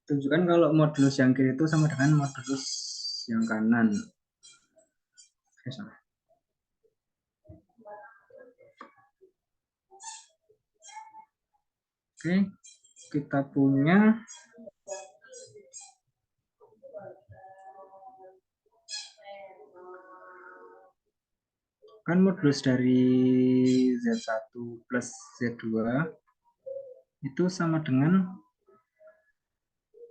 Tunjukkan kalau modulus yang kiri itu sama dengan modulus yang kanan. Oke, kita punya kan modulus dari Z1 plus Z2 itu sama dengan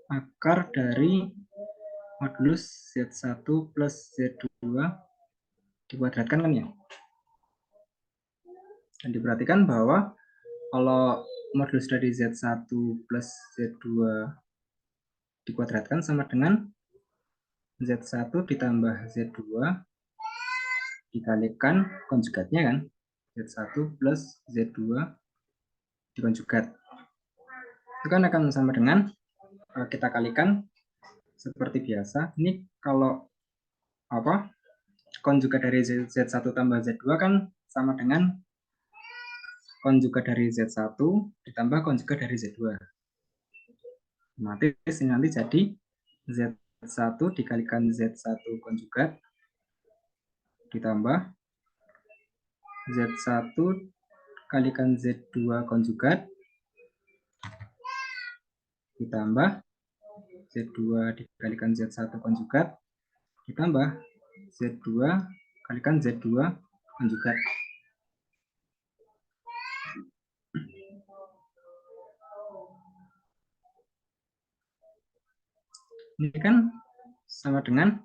akar dari modulus Z1 plus Z2 dikuadratkan kan ya. Dan diperhatikan bahwa kalau modulus dari Z1 plus Z2 dikuadratkan sama dengan Z1 ditambah Z2 dikalikan konjugatnya kan. Z1 plus Z2 dikonjugat. Itu kan akan sama dengan kita kalikan seperti biasa. Ini kalau konjugat dari Z1 tambah Z2 kan sama dengan konjugat dari Z1 ditambah konjugat dari Z2. Nanti jadi Z1 dikalikan Z1 konjugat ditambah Z1 kalikan Z2 konjugat ditambah Z2 dikalikan Z1 konjugat ditambah Z2 kalikan Z2 konjugat. Ini kan sama dengan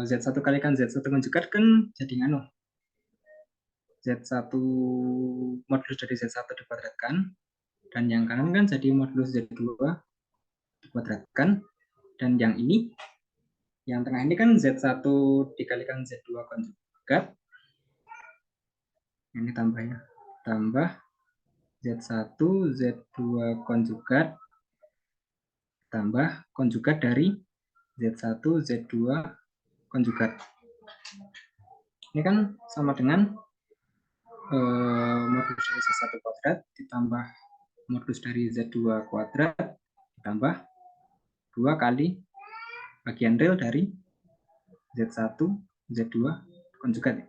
Z1 kalikan Z1 konjugat kan jadi nganu. Z1 modulus dari Z1 dikuadratkan dan yang kanan kan jadi modulus Z2 dikuadratkan dan yang ini yang tengah ini kan Z1 dikalikan Z2 konjugat. Ini tambahnya tambah Z1 Z2 konjugat tambah konjugat dari Z1 Z2 konjugat. Ini kan sama dengan modulus dari Z1 kuadrat ditambah modulus dari Z2 kuadrat ditambah 2 kali bagian real dari Z1 Z2 konjugat.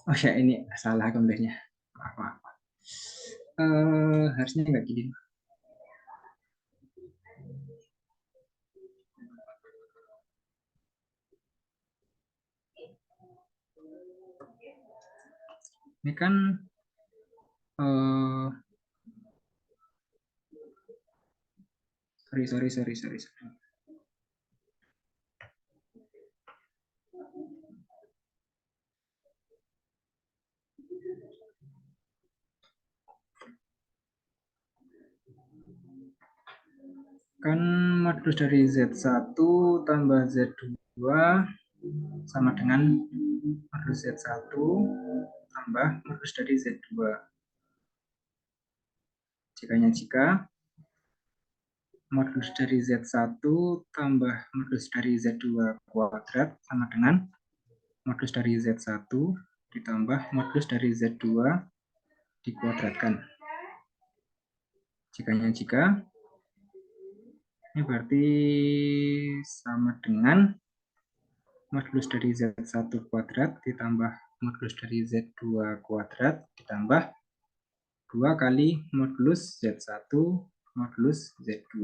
Oh ya, ini salah gambarnya. Maaf. Harusnya nggak gini. Ini kan sorry. Kan modulus dari Z1 tambah Z2 sama dengan modulus Z1 tambah modulus dari Z2. Jika modulus dari Z1 tambah modulus dari Z2 kuadrat sama dengan modulus dari Z1 ditambah modulus dari Z2 dikuadratkan. Jika ini berarti sama dengan modulus dari Z1 kuadrat ditambah modulus dari Z2 kuadrat ditambah 2 kali modulus Z1 modulus Z2.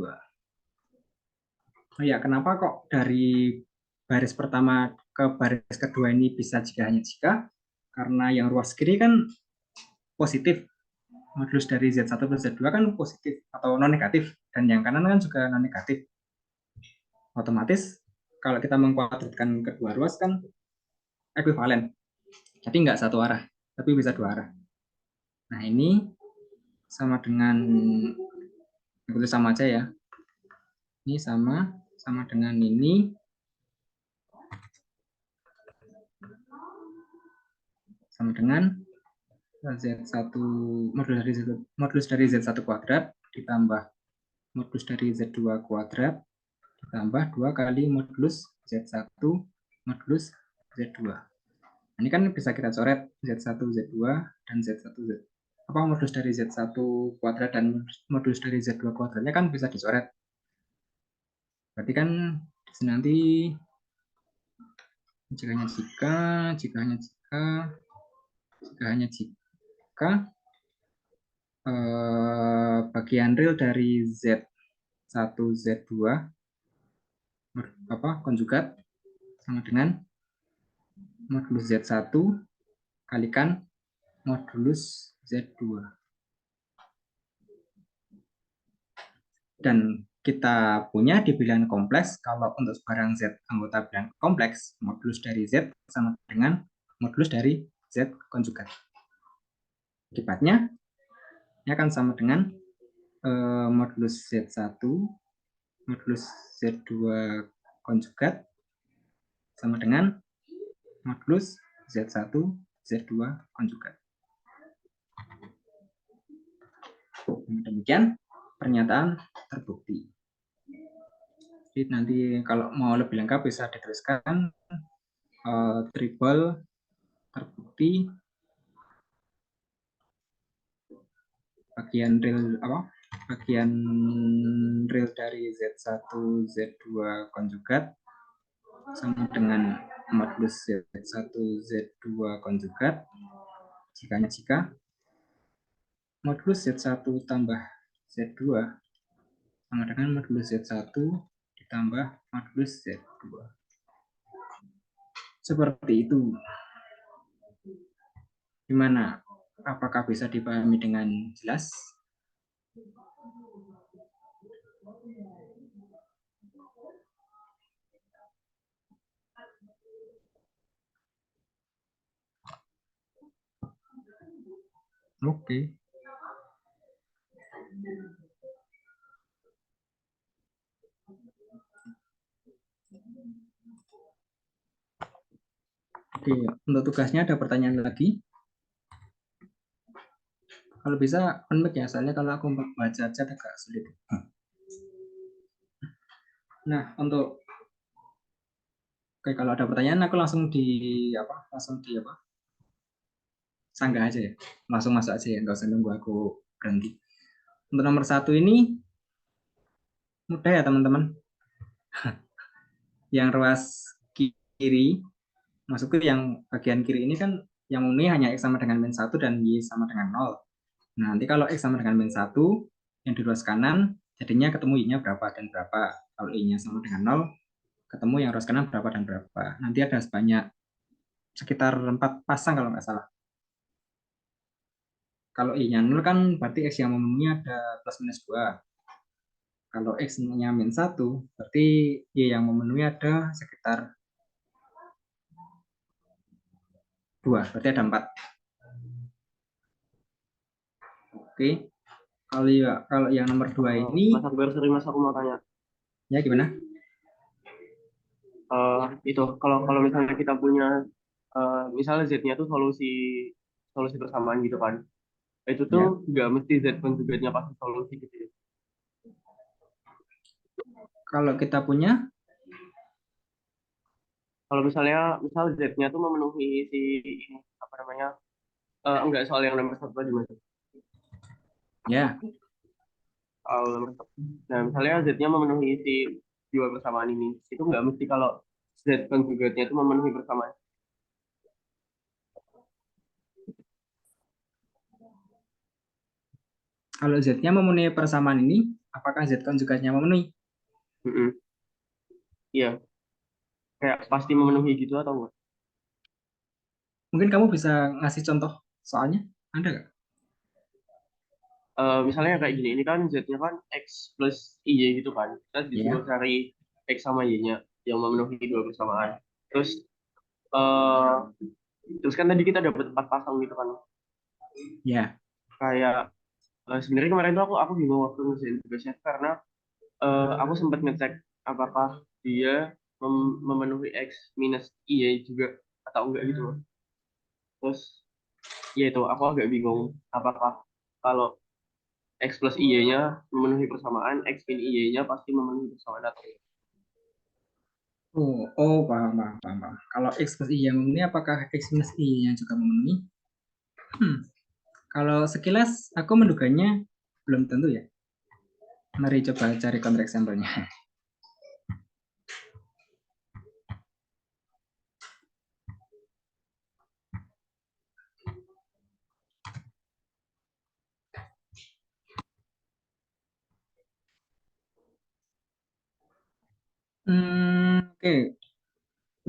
Oh ya, kenapa kok dari baris pertama ke baris kedua ini bisa jika hanya jika? Karena yang ruas kiri kan positif. Modulus dari Z1 plus Z2 kan positif atau non-negatif. Dan yang kanan kan juga non-negatif. Otomatis kalau kita mengkuadratkan kedua ruas kan ekuivalen. Jadi nggak satu arah, tapi bisa dua arah. Nah ini sama dengan, itu sama aja ya. Ini sama dengan ini. Sama dengan Z1 modulus dari Z1 kuadrat ditambah modulus dari Z2 kuadrat ditambah 2 kali modulus Z1 modulus Z2. Ini kan bisa kita coret Z1, Z2, dan Z1, modulus dari Z1 kuadrat dan modulus dari Z2 kuadratnya kan bisa dicoret. Berarti kan nanti jika hanya jika bagian real dari Z1, Z2 konjugat sama dengan modulus Z1 kalikan modulus Z2. Dan kita punya di bilangan kompleks, kalau untuk barang Z anggota bilangan kompleks, modulus dari Z sama dengan modulus dari Z konjugat. Akibatnya, ini akan sama dengan modulus Z1 modulus Z2 konjugat sama dengan modulus Z1 Z2 konjugat. Demikian pernyataan terbukti. Jadi nanti kalau mau lebih lengkap bisa dituliskan triple terbukti bagian real dari Z1 Z2 konjugat sama dengan modulus Z1 Z2 konjugat jika modulus Z1 tambah Z2 sama dengan modulus Z1 ditambah modulus Z2. Seperti itu. Gimana? Apakah bisa dipahami dengan jelas? Oke. Oke, untuk tugasnya ada pertanyaan lagi? Kalau bisa unmute ya, soalnya kalau aku baca chat agak sulit. Nah, kalau ada pertanyaan aku langsung sanggah aja ya, langsung masuk aja ya, nggak usah nunggu aku berhenti. Untuk nomor 1 ini mudah ya teman-teman. Yang ruas kiri, maksudku yang bagian kiri ini kan yang memenuhi hanya X sama dengan min 1 dan Y sama dengan 0. Nah, nanti kalau X sama dengan min 1, yang di ruas kanan, jadinya ketemu Y-nya berapa dan berapa. Kalau Y-nya sama dengan 0, ketemu yang ruas kanan berapa dan berapa. Nanti ada sekitar 4 pasang kalau nggak salah. Kalau Y-nya 0 kan berarti X yang memenuhi ada plus minus 2. Kalau X-nya min 1, berarti Y yang memenuhi ada sekitar 2, berarti ada 4. Oke. Kalau yang nomor 2 ini, Mas Akbar, sering Mas, aku mau tanya. ya gimana? Itu kalau misalnya kita punya misalnya Z-nya tuh solusi bersamaan gitu kan. Itu Ya. tuh nggak mesti Z konjugatnya pasti solusi gitu ya. Kalau kita punya, Kalau misal Z-nya tuh memenuhi si ini apa namanya? Enggak, soal yang nomor satu tadi Mas. ya. Nomor satu. Nah, misalnya Z-nya memenuhi si dua bersamaan ini, itu nggak mesti kalau Z konjugatnya itu memenuhi bersamaan. Kalau Z-nya memenuhi persamaan ini, apakah Z konjugatnya memenuhi? Mm-mm. Iya, kayak pasti memenuhi gitu atau enggak? Mungkin kamu bisa ngasih contoh soalnya? Ada nggak? Misalnya kayak gini, ini kan Z-nya kan X plus Y gitu kan. Kita disuruh Ya. cari X sama Y-nya yang memenuhi dua bersamaan. Terus eh terus kan tadi kita dapat 4 pasang gitu kan. Ya. Kayak sebenarnya kemarin tuh aku bingung waktu ngerjain tugasnya karena aku sempat ngecek apakah dia memenuhi X minus Y juga atau enggak gitu loh. Terus ya itu aku agak bingung apakah kalau X plus Y-nya memenuhi persamaan, X min Y-nya pasti memenuhi persamaan atau enggak. Paham. Kalau X plus Y yang memenuhi, apakah X minus Y yang juga memenuhi? Hmm, Kalau sekilas aku menduganya belum tentu ya. Mari coba cari kontrak sampelnya. Oke.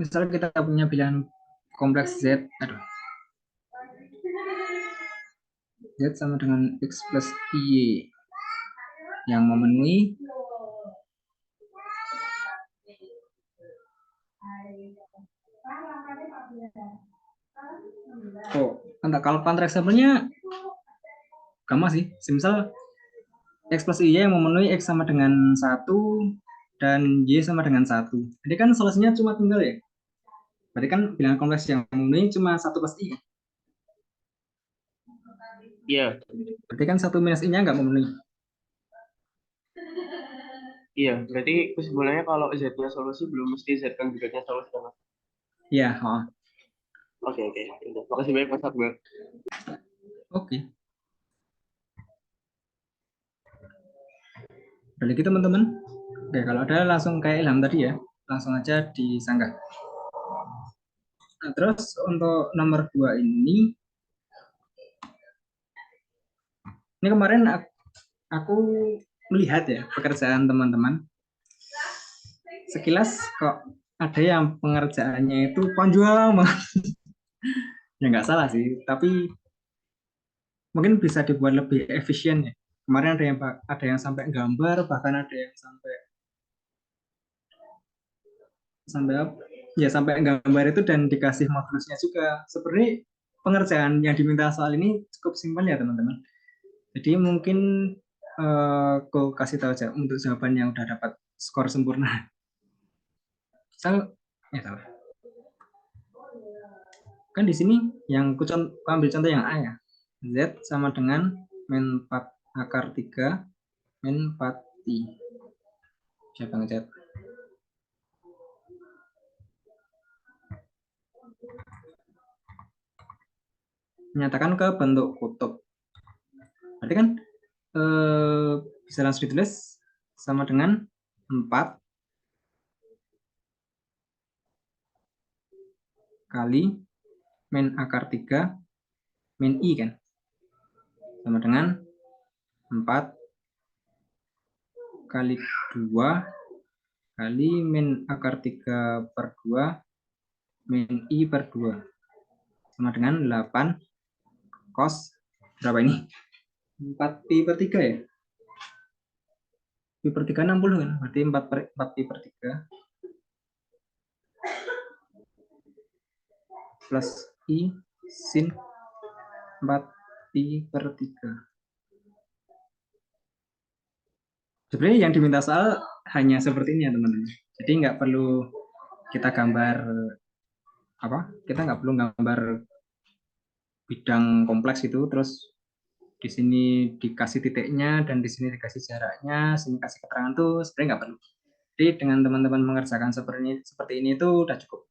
Misalnya kita punya bilangan kompleks Z, Z sama dengan X plus Y yang memenuhi. Entah, kalau kontrak sampelnya gampang sih. Misal X plus Y yang memenuhi X sama dengan 1 dan Y sama dengan 1. Jadi kan solusinya cuma tunggal ya. Berarti kan bilangan kompleks yang memenuhi cuma 1 plus Y. Iya, Berarti kan 1 minus I-nya nggak memenuhi. iya. Berarti kesimpulannya kalau Z-nya solusi belum mesti Z kan juga solusi kan, Mas? Iya, Oke, oke. Udah. Makasih banyak Mas Akbar. oke. Balik gitu teman-teman. Oke, kalau ada langsung kayak Ilham tadi ya, langsung aja disanggah. Nah, terus untuk nomor 2 ini kemarin aku melihat ya pekerjaan teman-teman. Sekilas kok ada yang pengerjaannya itu panjang banget. Ya nggak salah sih, tapi mungkin bisa dibuat lebih efisien ya. Kemarin ada yang sampai gambar, bahkan ada yang sampai sampai apa? Ya sampai gambar itu dan dikasih modulusnya juga. Sebenarnya pengerjaan yang diminta soal ini cukup simpel ya teman-teman. Jadi mungkin aku kasih tahu aja untuk jawaban yang udah dapat skor sempurna. Misal, ya salah. Kan di sini yang aku ambil contoh yang A ya. Z sama dengan min 4 akar 3 min 4 I. Siapa ngecat? Menyatakan ke bentuk kutub. Berarti kan bisa langsung ditulis sama dengan 4 kali min akar 3 min I kan. Sama dengan 4 kali 2 kali min akar 3 per 2 min I per 2. Sama dengan 8 cos berapa ini? 4 pi per 3 ya? Pi per 3 60 kan? Berarti 4 pi per 3 plus I sin 4 pi per 3. Sebenarnya yang diminta soal hanya seperti ini ya teman-teman. Jadi nggak perlu kita gambar kita nggak perlu gambar bidang kompleks itu terus di sini dikasih titiknya dan di sini dikasih jaraknya, sini kasih keterangan tuh sebenarnya nggak perlu. Jadi dengan teman-teman mengerjakan seperti ini itu udah cukup.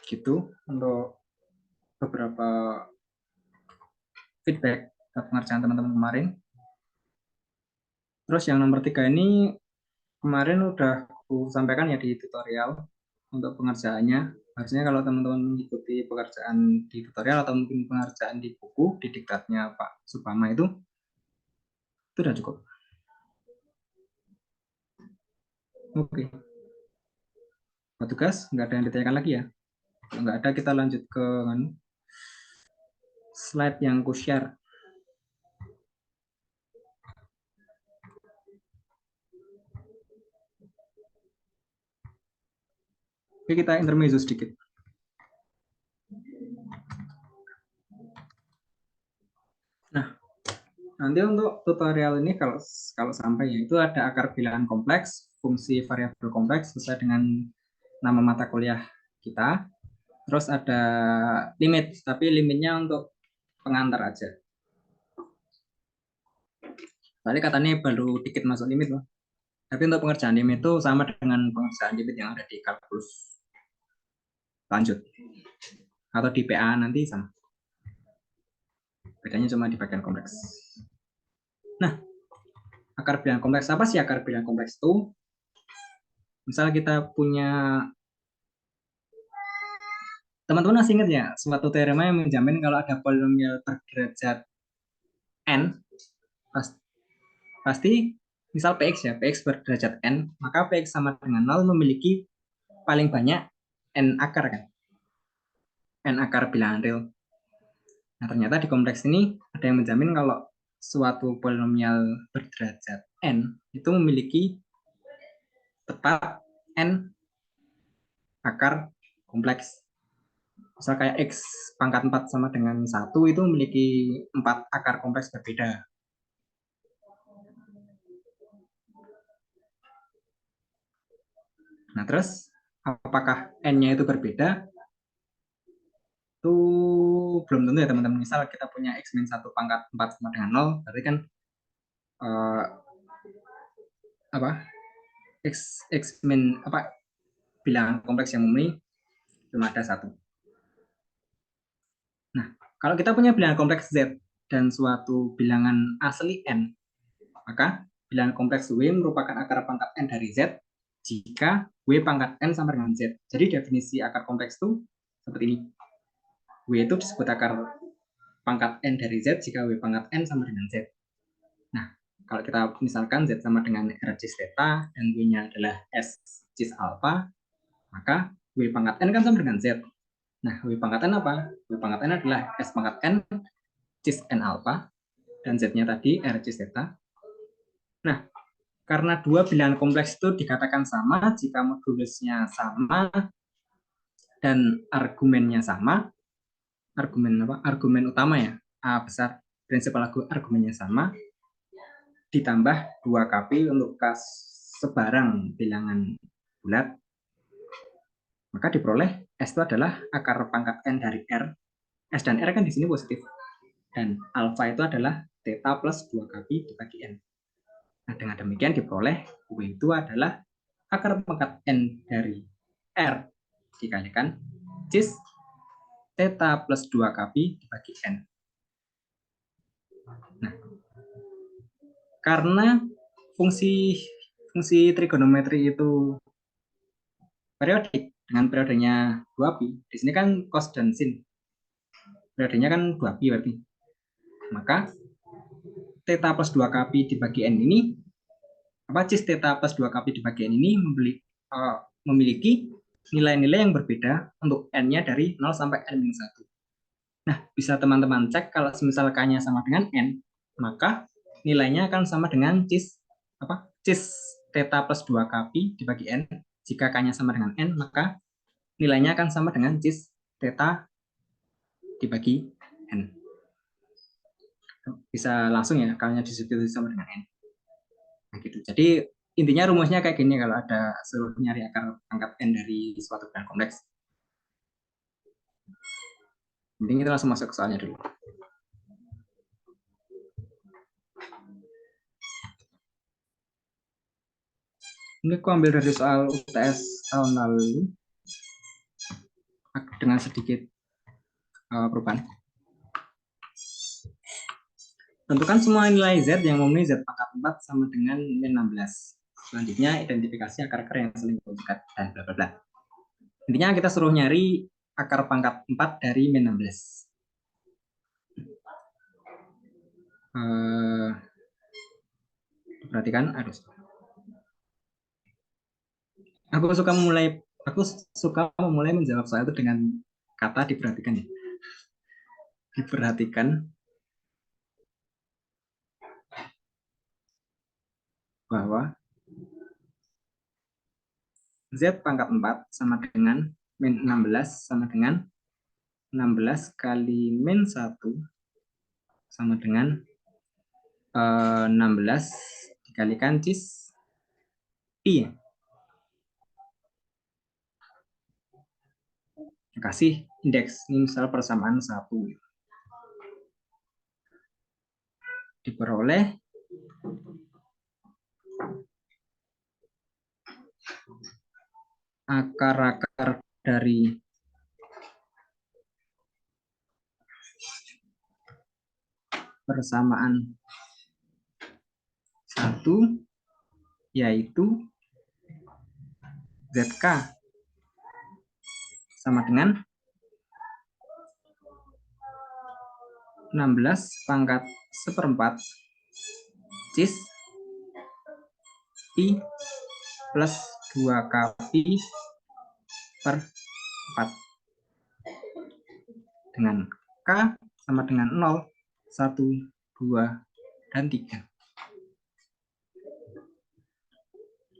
Gitu untuk beberapa feedback pengerjaan teman-teman kemarin. Terus yang nomor 3 ini kemarin udah aku sampaikan ya di tutorial untuk pengerjaannya. Harusnya kalau teman-teman mengikuti pekerjaan di tutorial atau mungkin pengerjaan di buku, di diktatnya Pak Supama itu udah cukup. Oke. Buat tugas, nggak ada yang ditanyakan lagi ya. Kalau nggak ada, kita lanjut ke slide yang aku share. Oke, kita intermezzo sedikit. Nah, nanti untuk tutorial ini kalau sampai ya itu ada akar bilangan kompleks, fungsi variabel kompleks sesuai dengan nama mata kuliah kita. Terus ada limit, tapi limitnya untuk pengantar aja. Tadi katanya baru dikit masuk limit loh. Tapi untuk pengerjaan limit itu sama dengan pengerjaan limit yang ada di kalkulus lanjut atau di PA nanti sama. Bedanya cuma di bagian kompleks. Nah, akar bilangan kompleks apa sih akar bilangan kompleks itu? Misal kita punya, teman-teman masih ingat ya, suatu teorema yang menjamin kalau ada polinomial berderajat n, pasti misal Px ya, Px berderajat n, maka Px sama dengan 0 memiliki paling banyak n akar kan, n akar bilangan real. Nah, ternyata di kompleks ini ada yang menjamin kalau suatu polinomial berderajat n itu memiliki tepat n akar kompleks. Misal kayak x pangkat 4 sama dengan 1 itu memiliki 4 akar kompleks berbeda. Nah, terus apakah n-nya itu berbeda? Itu belum tentu ya teman-teman. Misal kita punya x min 1 pangkat 4 sama dengan 0, berarti kan eh, apa? X min apa bilangan kompleks yang memenuhi cuma ada satu. Nah, kalau kita punya bilangan kompleks Z dan suatu bilangan asli N, maka bilangan kompleks W merupakan akar pangkat N dari Z jika W pangkat N sama dengan Z. Jadi definisi akar kompleks itu seperti ini. W itu disebut akar pangkat N dari Z jika W pangkat N sama dengan Z. Nah, kalau kita misalkan Z sama dengan R cis theta dan W-nya adalah S cis alpha, maka W pangkat N kan sama dengan Z. Nah, W pangkat N apa? W pangkat N adalah S pangkat N cis N alpha, dan Z-nya tadi R cis theta. Nah, karena dua bilangan kompleks itu dikatakan sama jika modulusnya sama dan argumennya sama, argumen utama ya, A besar, prinsipal argumennya sama, ditambah 2kp untuk kas sebarang bilangan bulat, maka diperoleh S itu adalah akar pangkat N dari R. S dan R kan di sini positif. Dan alfa itu adalah theta plus 2kp dibagi N. Nah, dengan demikian diperoleh W itu adalah akar pangkat N dari R dikalikan cis theta plus 2kp dibagi N. Nah, karena fungsi trigonometri itu periodik dengan periodenya 2pi, di sini kan cos dan sin. Periodenya kan 2pi berarti. Maka theta plus 2kp dibagi N ini, cis theta plus 2kp dibagi N ini memiliki nilai-nilai yang berbeda untuk N-nya dari 0 sampai N-1. Nah, bisa teman-teman cek kalau semisal K-nya sama dengan N, maka nilainya akan sama dengan cis theta plus 2kp dibagi N. Jika K-nya sama dengan N, maka nilainya akan sama dengan cis theta dibagi N. Bisa langsung ya, K-nya disubstitusi sama dengan N. Nah, gitu. Jadi intinya rumusnya kayak gini kalau ada suruh nyari akar pangkat N dari suatu bilangan kompleks. Mending kita langsung masuk ke soalnya dulu. Ini aku ambil dari soal UTS tahun lalu dengan sedikit perubahan. Tentukan semua nilai Z yang memenuhi Z pangkat 4 sama dengan min 16. Selanjutnya identifikasi akar-akar yang saling dekat dan bla bla bla. Intinya kita suruh nyari akar pangkat 4 dari min 16. Perhatikan, aku suka memulai menjawab soal itu dengan kata diperhatikan ya. Diperhatikan bahwa Z pangkat 4 sama dengan min 16 sama dengan 16 kali min 1 sama dengan 16 dikalikan cis pi. Kasih indeks, ini misal persamaan 1. Diperoleh akar-akar dari persamaan 1 yaitu ZK sama dengan 16 pangkat seperempat cis pi plus 2k pi per 4 dengan k sama dengan 0, 1, 2, dan 3.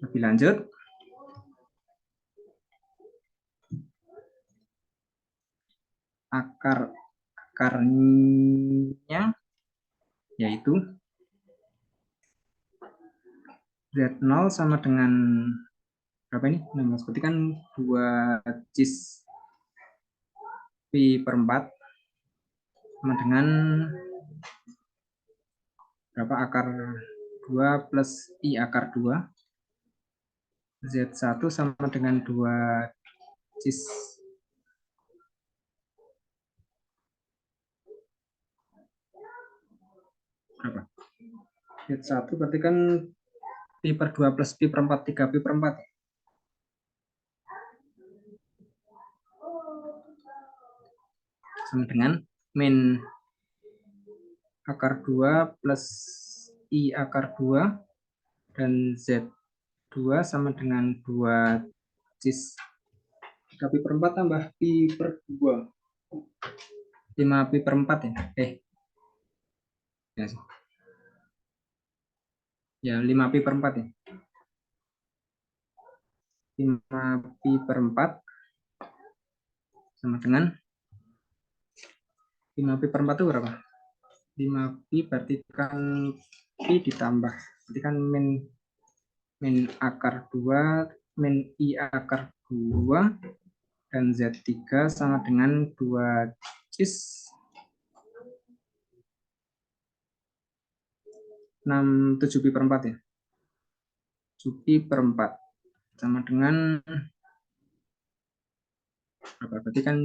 Lebih lanjut, akarnya yaitu Z0 sama dengan berapa ini? 16, berarti kan 2 cis pi per 4 sama dengan berapa akar 2 plus i akar 2. Z1 sama dengan 2 cis berapa? Z1 berarti kan pi per 2 plus pi per 4, 3 pi per 4. Sama dengan min akar 2 plus i akar 2 dan Z2 sama dengan 2 cis 3 pi per 4 tambah pi per 2. 5 pi per 4 ya? Ya, ya 5 pi per 4 ya. 5 pi per 4 sama dengan 5 pi per 4 itu berapa? 5 pi berarti kan pi ditambah, berarti kan min akar 2, min i akar 2, dan Z3 sama dengan 2 cis 6, 7 pi per 4 ya. 7 pi per 4 sama dengan berapa? Berarti kan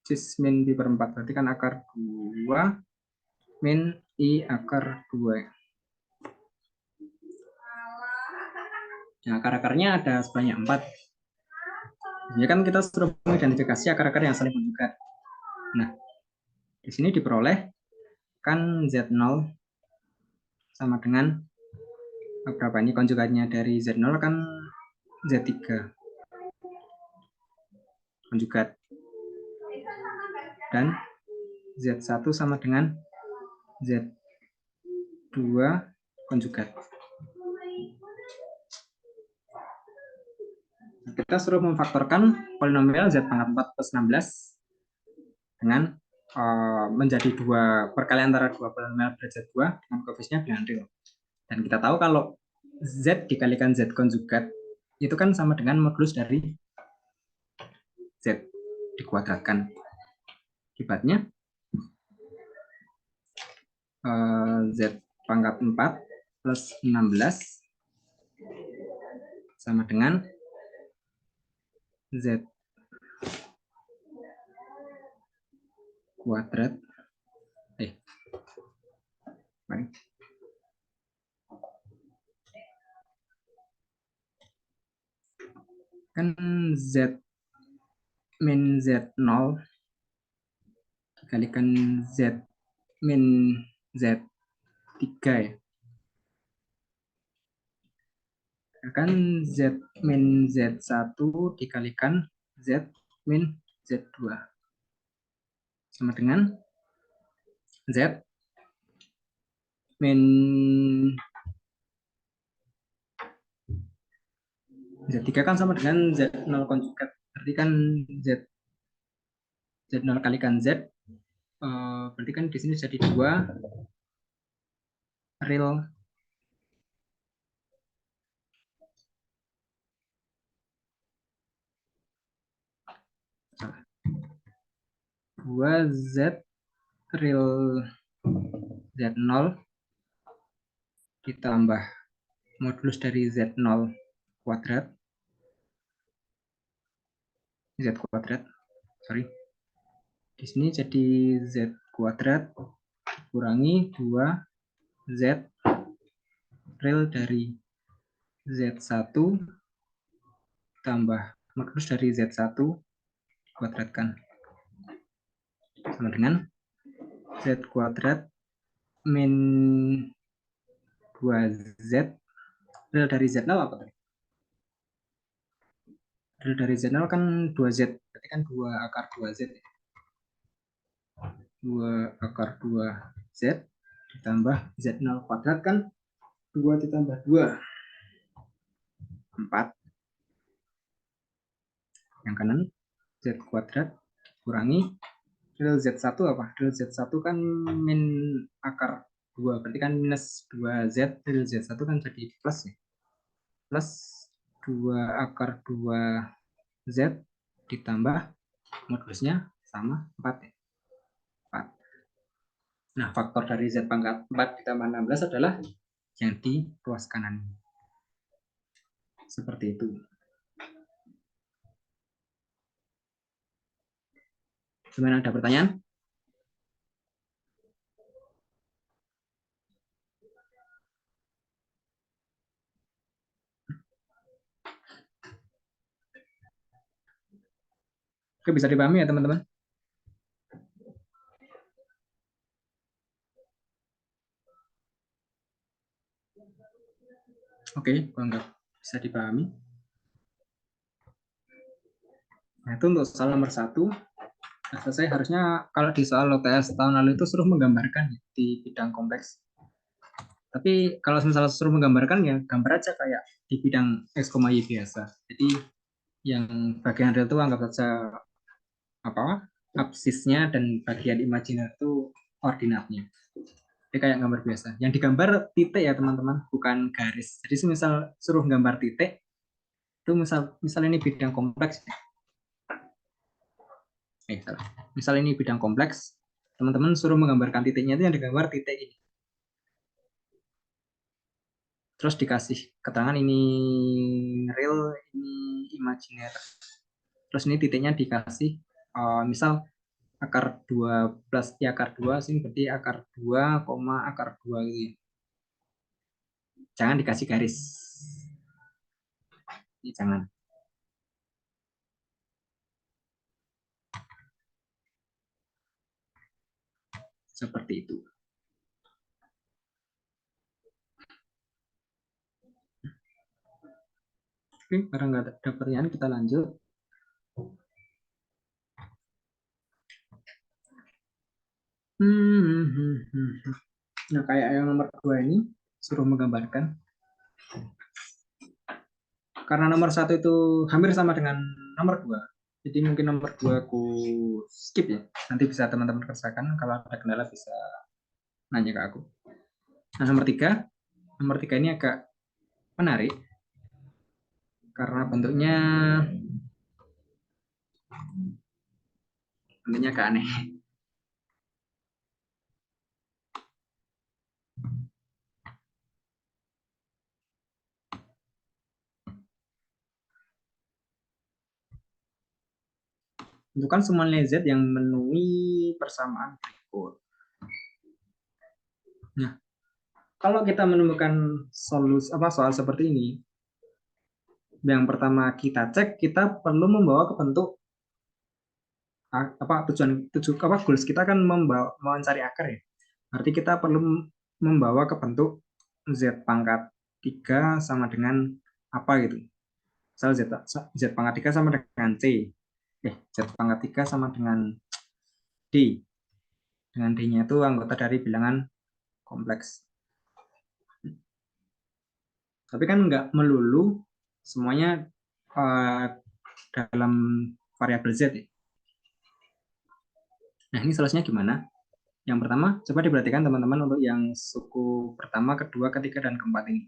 cis min pi per 4, berarti kan akar 2 min i akar 2. Nah, akar-akarnya ada sebanyak 4. Ya kan kita sudah mengidentifikasi akar-akar yang saling konjugat. Nah, di sini diperoleh kan Z0 sama dengan berapa ini konjugatnya dari Z0 kan Z3 konjugat. Dan Z1 sama dengan Z2 konjugat. Kita suruh memfaktorkan polinomial Z pangkat 4 plus 16 dengan menjadi 2 perkalian antara 2 polinomial derajat 2 dengan koefisiennya bilangan real. Dan kita tahu kalau Z dikalikan Z konjugat itu kan sama dengan modulus dari Z dikuadratkan. Akibatnya Z pangkat 4 plus 16 sama dengan Z kuadrat kan Z min Z0 dikalikan Z min Z3 ya. Akan Z min Z1 dikalikan Z min Z2 sama dengan Z min Z3 kan sama dengan Z0 konjugat. Berarti kan Z0 kalikan Z, berarti kan di sini jadi 2 real 2 Z real Z0 ditambah modulus dari Z0 kuadrat Z kuadrat, sorry. Di sini jadi Z kuadrat kurangi 2 Z real dari Z1 tambah modulus dari Z1 dikuadratkan. Sama dengan Z kuadrat min 2Z real dari Z0 apa tadi? Real dari Z0 kan 2Z, berarti kan 2 akar 2Z. 2 akar 2Z ditambah Z0 kuadrat kan 2 ditambah 2, 4. Yang kanan Z kuadrat kurangi real Z1 apa? Real Z1 kan min akar 2, berarti kan minus 2Z, real Z1 kan jadi plus ya. Plus 2 akar 2Z ditambah modulusnya sama 4 ya. 4. Nah, faktor dari Z pangkat 4 ditambah 16 adalah yang di ruas kanan. Seperti itu. Gimana, ada pertanyaan? Oke, bisa dipahami ya teman-teman? Oke, kalau nggak bisa dipahami. Nah, itu untuk soal nomor 1. Selesai. Harusnya kalau di soal UTS tahun lalu itu suruh menggambarkan di bidang kompleks. Tapi kalau misalnya suruh menggambarkan ya gambar aja kayak di bidang X, Y biasa. Jadi yang bagian real itu anggap saja apa absisnya dan bagian imajiner itu ordinatnya. Jadi kayak gambar biasa. Yang digambar titik ya teman-teman, bukan garis. Jadi misal suruh gambar titik, itu misal ini bidang kompleks. Salah. Misal ini bidang kompleks, teman-teman suruh menggambarkan titiknya itu yang digambar titik ini. Terus dikasih keterangan ini real, ini imajiner. Terus ini titiknya dikasih misal akar 2 plus I akar 2 sih berarti akar 2, akar 2 gitu. Jangan dikasih garis. Ini jangan. Seperti itu. Oke, karena nggak ada pertanyaan kita lanjut. Nah, kayak yang nomor 2 ini suruh menggambarkan. Karena nomor 1 itu hampir sama dengan nomor 2. Jadi mungkin nomor 2 aku skip ya. Nanti bisa teman-teman kerjakan. Kalau ada kendala bisa nanya ke aku. Nah, nomor 3. Nomor 3 ini agak menarik. Karena bentuknya agak aneh. Tentukan semua nilai Z yang memenuhi persamaan berikut. Nah, kalau kita menemukan soal seperti ini, yang pertama kita cek, kita perlu membawa ke bentuk tujuan goals kita kan mencari akar ya. Berarti kita perlu membawa ke bentuk Z pangkat 3 sama dengan apa gitu. Misal Z pangkat 3 sama dengan C. Z pangkat 3 sama dengan D. Dengan D-nya itu anggota dari bilangan kompleks. Tapi kan nggak melulu semuanya dalam variabel Z ya. Nah, ini solusinya gimana? Yang pertama, coba diperhatikan teman-teman untuk yang suku pertama, kedua, ketiga, dan keempat ini.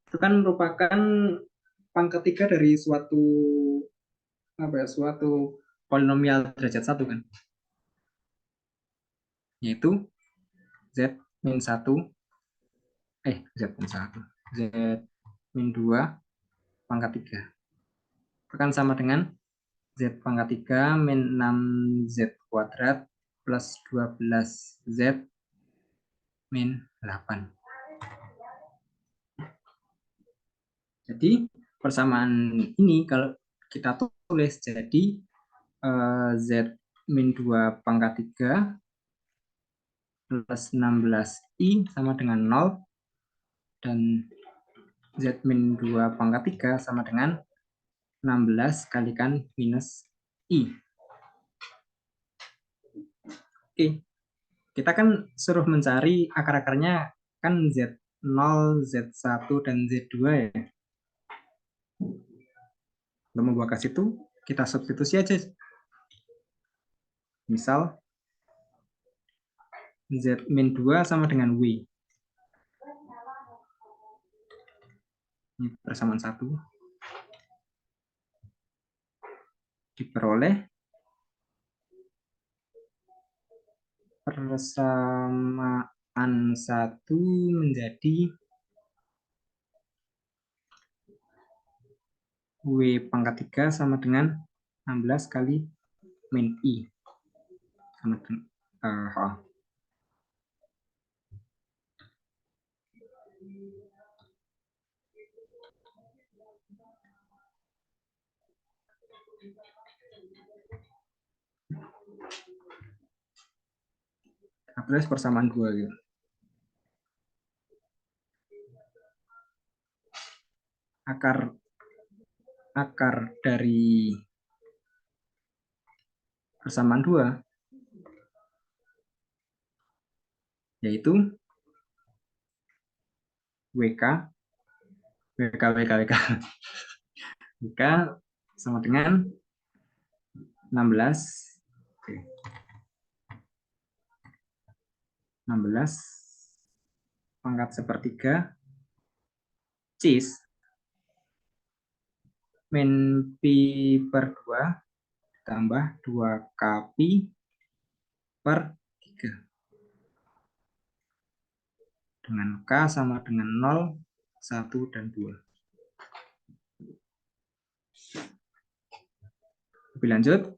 Itu kan merupakan pangkat 3 dari suatu polinomial derajat 1 kan. Yaitu Z min 1, Z min 1, Z min 2, pangkat 3. Akan sama dengan Z pangkat 3 min 6Z kuadrat plus 12Z min 8. Jadi persamaan ini kalau kita tulis jadi Z min 2 pangkat 3 plus 16I sama dengan 0 dan Z min 2 pangkat 3 sama dengan 16 kalikan minus I. Oke, kita kan suruh mencari akar-akarnya kan Z0, Z1, dan Z2 ya. Untuk membuat ke situ, kita substitusi aja. Misal, Z min 2 sama dengan W. Ini persamaan 1. Diperoleh persamaan 1 menjadi W pangkat 3 sama dengan 16 kali min I. Sama dengan, terus persamaan 2 gitu. Akar dari persamaan 2 yaitu WK WK sama dengan 16 pangkat sepertiga cis min pi per 2 tambah 2k pi per 3 dengan k sama dengan 0, 1, dan 2. Lebih lanjut,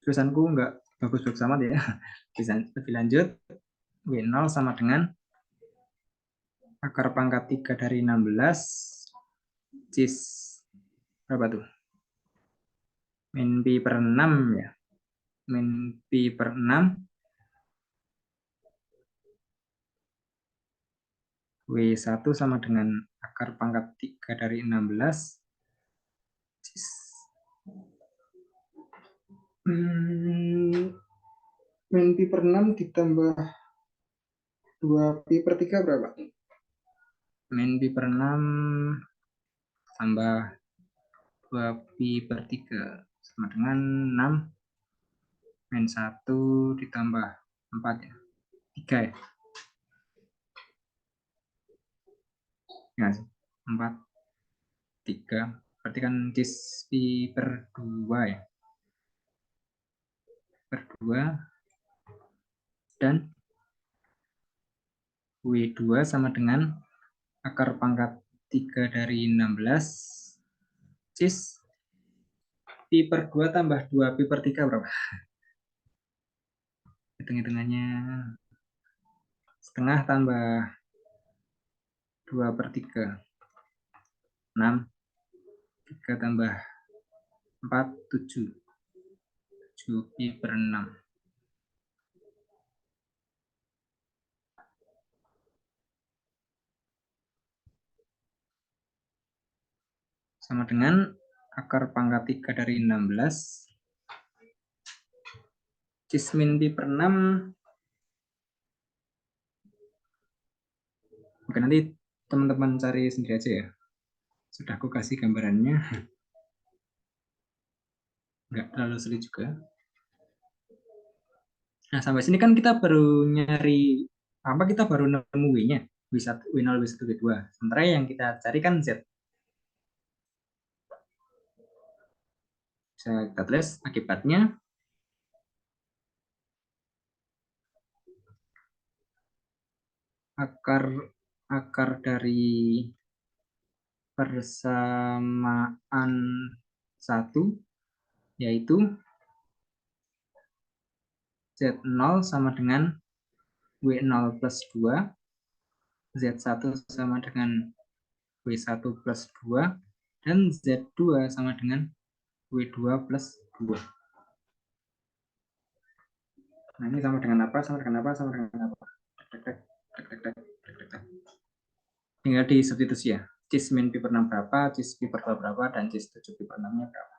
tulisanku nggak bagus-bagus amat ya. Lebih lanjut, W0 sama dengan akar pangkat 3 dari 16 cis berapa tuh? Min pi per 6 ya. Min pi per 6 W1 sama dengan akar pangkat 3 dari 16 cis. Min pi per 6 ditambah 2 pi per 3 berapa? Min pi per 6 tambah 2 pi per 3 sama dengan 6 min 1 ditambah 4 ya. 3 ya. Ya, 4, 3. Berarti kan cis pi per 2 ya. Per 2 dan W2 sama dengan akar pangkat 3 dari 16 cis pi per 2 tambah 2 pi per 3 berapa? Hitung-hitungannya setengah tambah 2 per 3 6, 3 tambah 4 7 pi per 6 sama dengan akar pangkat 3 dari 16 cis min pi per 6. Oke, nanti teman-teman cari sendiri aja ya. Sudah aku kasih gambarannya. Nggak terlalu sulit juga. Nah, sampai sini kan kita baru nyari apa, kita baru nemu W-nya. W1, W0, W1, W2. Sementara yang kita cari kan Z. Bisa kita tulis akibatnya akar dari persamaan satu, yaitu Z0 sama dengan W0 plus 2, Z1 sama dengan W1 plus 2, dan Z2 sama dengan W2 plus 2. Nah, ini sama dengan apa, sama dengan apa, sama dengan apa. Tinggal di substitusi ya. Cis min pi per 6 berapa, cis pi per 2 berapa, dan cis 7 pi per 6-nya berapa.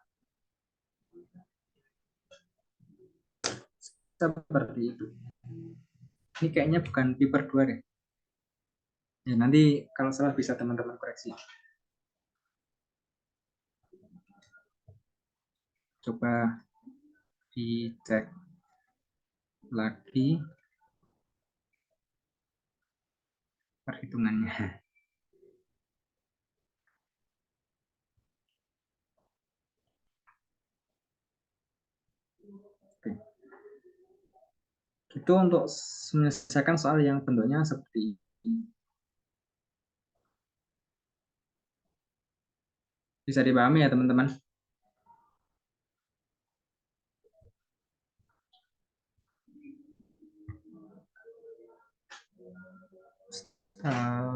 Seperti itu. Ini kayaknya bukan pi per 2 deh. Ya, nanti kalau salah bisa teman-teman koreksi. Coba dicek lagi perhitungannya. Oke. Itu untuk menyelesaikan soal yang bentuknya seperti ini. Bisa dipahami ya teman-teman?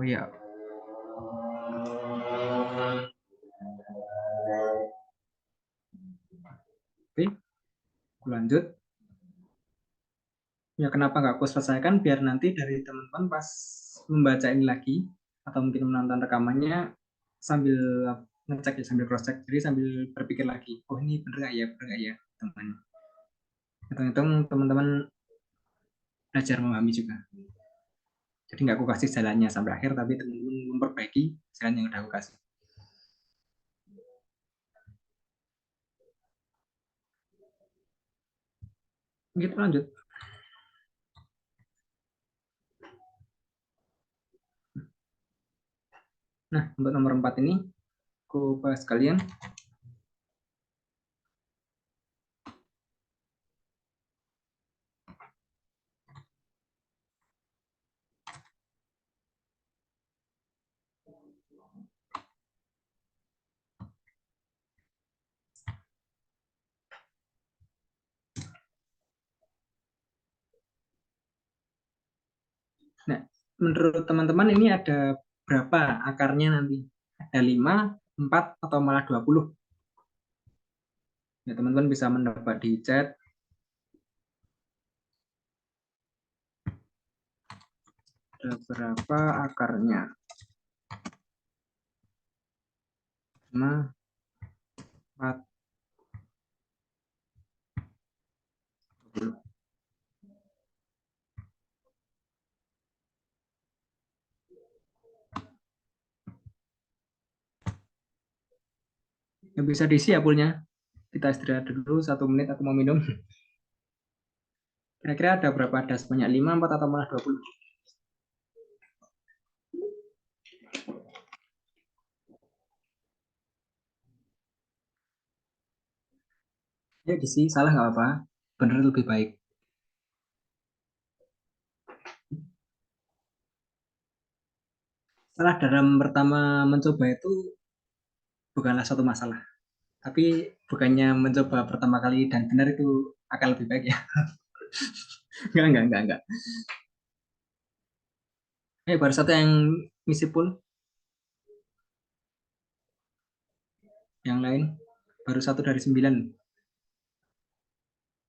Ya. Oke, lanjut. Ya kenapa nggak aku selesaikan biar nanti dari teman-teman pas membaca ini lagi atau mungkin menonton rekamannya sambil ngecek ya, sambil cross check, jadi sambil berpikir lagi, oh ini bener nggak ya teman. Hitung-hitung teman-teman belajar memahami juga. Jadi nggak aku kasih jalannya sampai akhir, tapi teman-teman memperbaiki jalan yang udah aku kasih. Gitu lanjut. Nah, untuk nomor 4 ini aku bahas kalian. Nah, menurut teman-teman ini ada berapa akarnya nanti? Ada 5, 4, atau malah 20? Ya, teman-teman bisa mendapat di chat. Ada berapa akarnya? 5, 4, 20. Ya, bisa diisi ya poolnya. Kita istirahat dulu 1 menit, aku mau minum. Kira-kira ada berapa? Ada sebanyak 5, 4, atau malah 20? Ya, diisi. Salah nggak apa-apa. Benar lebih baik. Salah dalam pertama mencoba itu bukanlah suatu masalah. Tapi bukannya mencoba pertama kali dan benar itu akan lebih baik ya. Enggak. Baru satu yang misi pool. Yang lain baru 1 dari 9.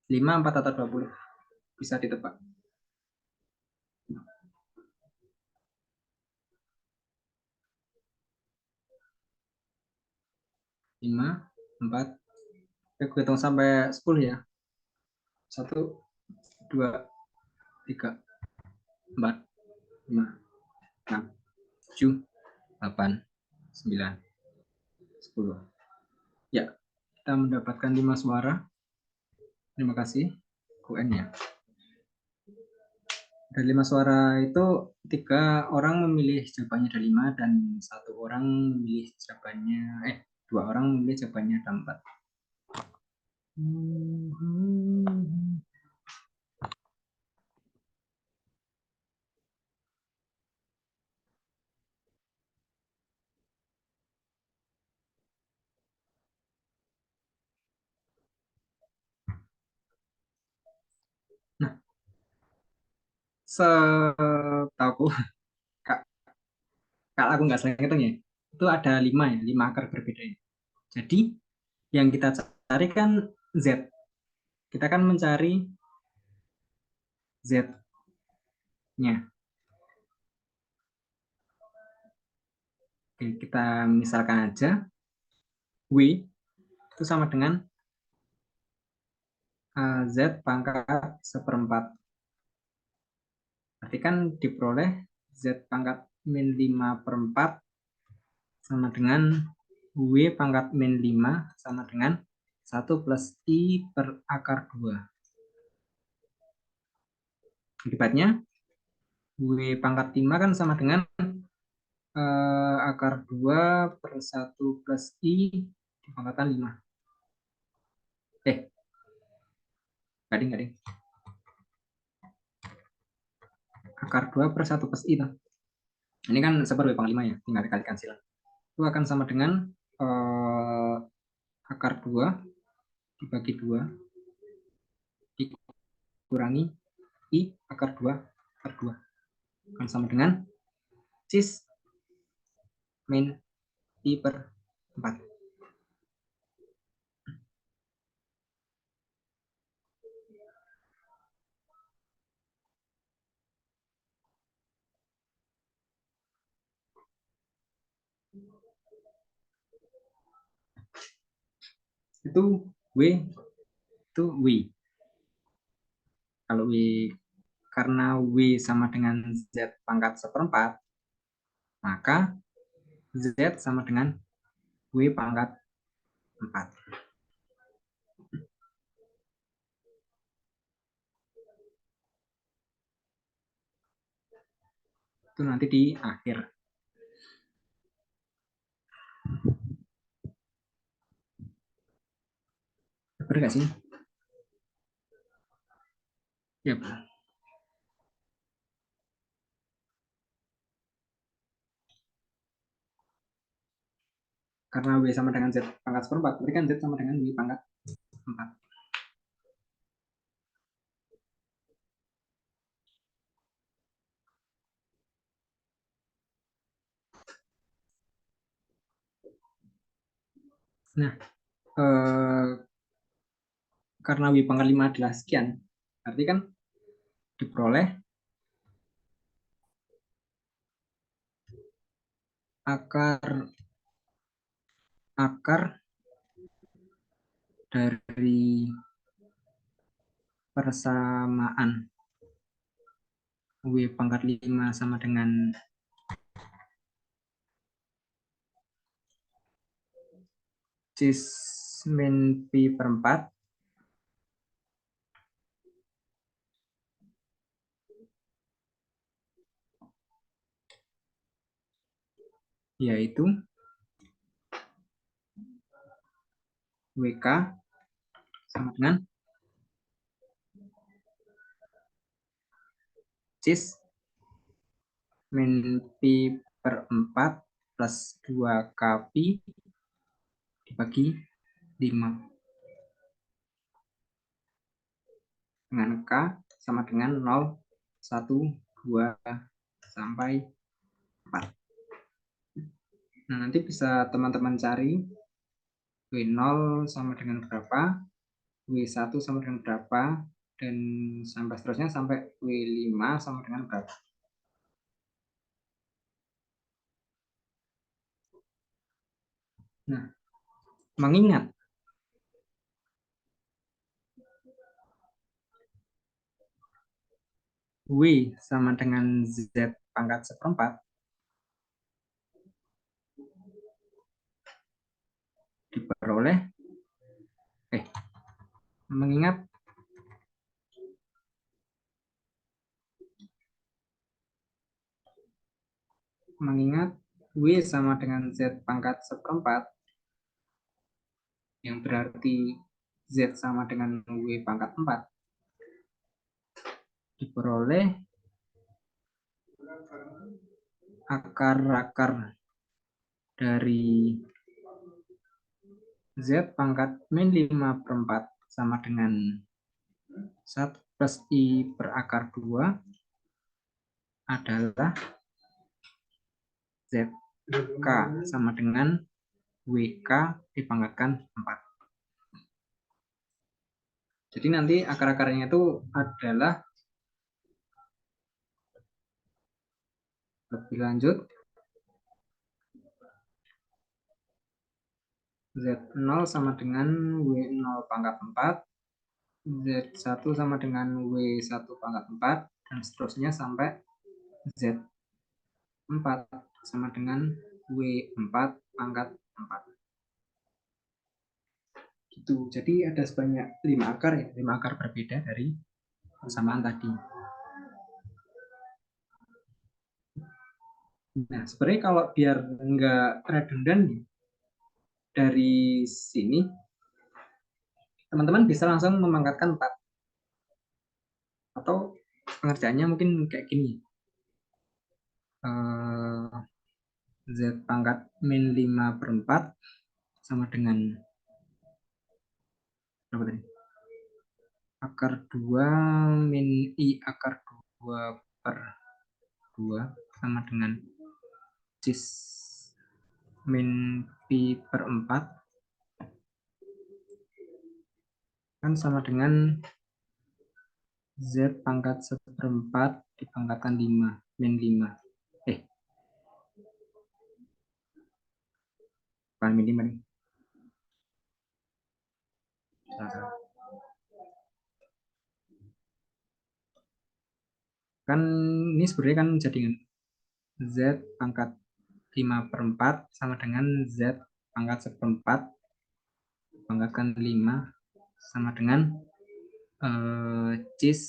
5, 4, atau 20. Bisa ditebak. 5, 4. Aku hitung sampai 10 ya. 1, 2, 3, 4, 5, 6, 7, 8, 9, 10. Ya, kita mendapatkan 5 suara. Terima kasih. UN ya. Dari 5 suara itu 3 orang memilih jawabannya ada 5 dan 1 orang memilih jawabannya 2 orang memilih jawabannya ada 4. Setahu kak, kalau aku nggak salah hitung ya, itu ada 5 akar berbeda ya. Jadi yang kita cari kan Z. Kita kan mencari Z-nya. Oke, kita misalkan aja W itu sama dengan Z pangkat 1/4. Berarti kan diperoleh Z pangkat min 5/4 sama dengan W pangkat min 5 sama dengan 1 plus I per akar 2. Akibatnya W pangkat 5 kan sama dengan akar 2 per 1 plus I dipangkatkan 5. Gading. Akar 2 per 1 plus I. Ini kan 1/W pangkat 5 ya, tinggal dikalikan silang. Itu akan sama dengan akar 2 dibagi 2 dikurangi I akar 2 per 2. Akan sama dengan cis min I per 4. Itu W, itu W. Kalau W, karena W sama dengan Z pangkat 1/4, maka Z sama dengan W pangkat 4. Itu nanti di akhir. Benar nggak sih? Ya, benar. Karena W sama dengan Z pangkat 1/4, berarti kan Z sama dengan W pangkat 4. Nah, karena W pangkat 5 adalah sekian, berarti kan diperoleh akar dari persamaan W pangkat 5 sama dengan cis min pi per 4, yaitu WK sama dengan cis min pi per 4 plus 2 kpi dibagi 5 dengan K sama dengan 0, 1, 2, sampai 4. Nah, nanti bisa teman-teman cari W0 sama dengan berapa, W1 sama dengan berapa, dan sampai seterusnya sampai W5 sama dengan berapa. Nah, mengingat W sama dengan Z pangkat 1/4, diperoleh mengingat W sama dengan Z pangkat 1/4, yang berarti Z sama dengan W pangkat 4, diperoleh akar-akar dari Z pangkat min 5/4 sama dengan 1 plus I per akar 2 adalah ZK sama dengan WK dipangkatkan 4. Jadi nanti akar-akarnya itu adalah lebih lanjut Z0 sama dengan W0 pangkat 4, Z1 sama dengan W1 pangkat 4, dan seterusnya sampai Z4 sama dengan W4 pangkat 4. Gitu. Jadi ada sebanyak 5 akar ya, 5 akar berbeda dari persamaan tadi. Nah, sebenarnya kalau biar nggak redundan dari sini, teman-teman bisa langsung memangkatkan 4. Atau pengerjaannya mungkin kayak gini. Z pangkat min 5 per 4 sama dengan berapa tadi? Akar 2 min I akar 2 per 2 sama dengan cis min pi per 4 kan sama dengan Z pangkat 1/4 dipangkatkan 5 min 5. Bukan min 5 nih. Salah. Kan ini sebenarnya kan jadi Z pangkat 5 per 4 sama dengan Z pangkat 1/4 pangkatkan 5 sama dengan cis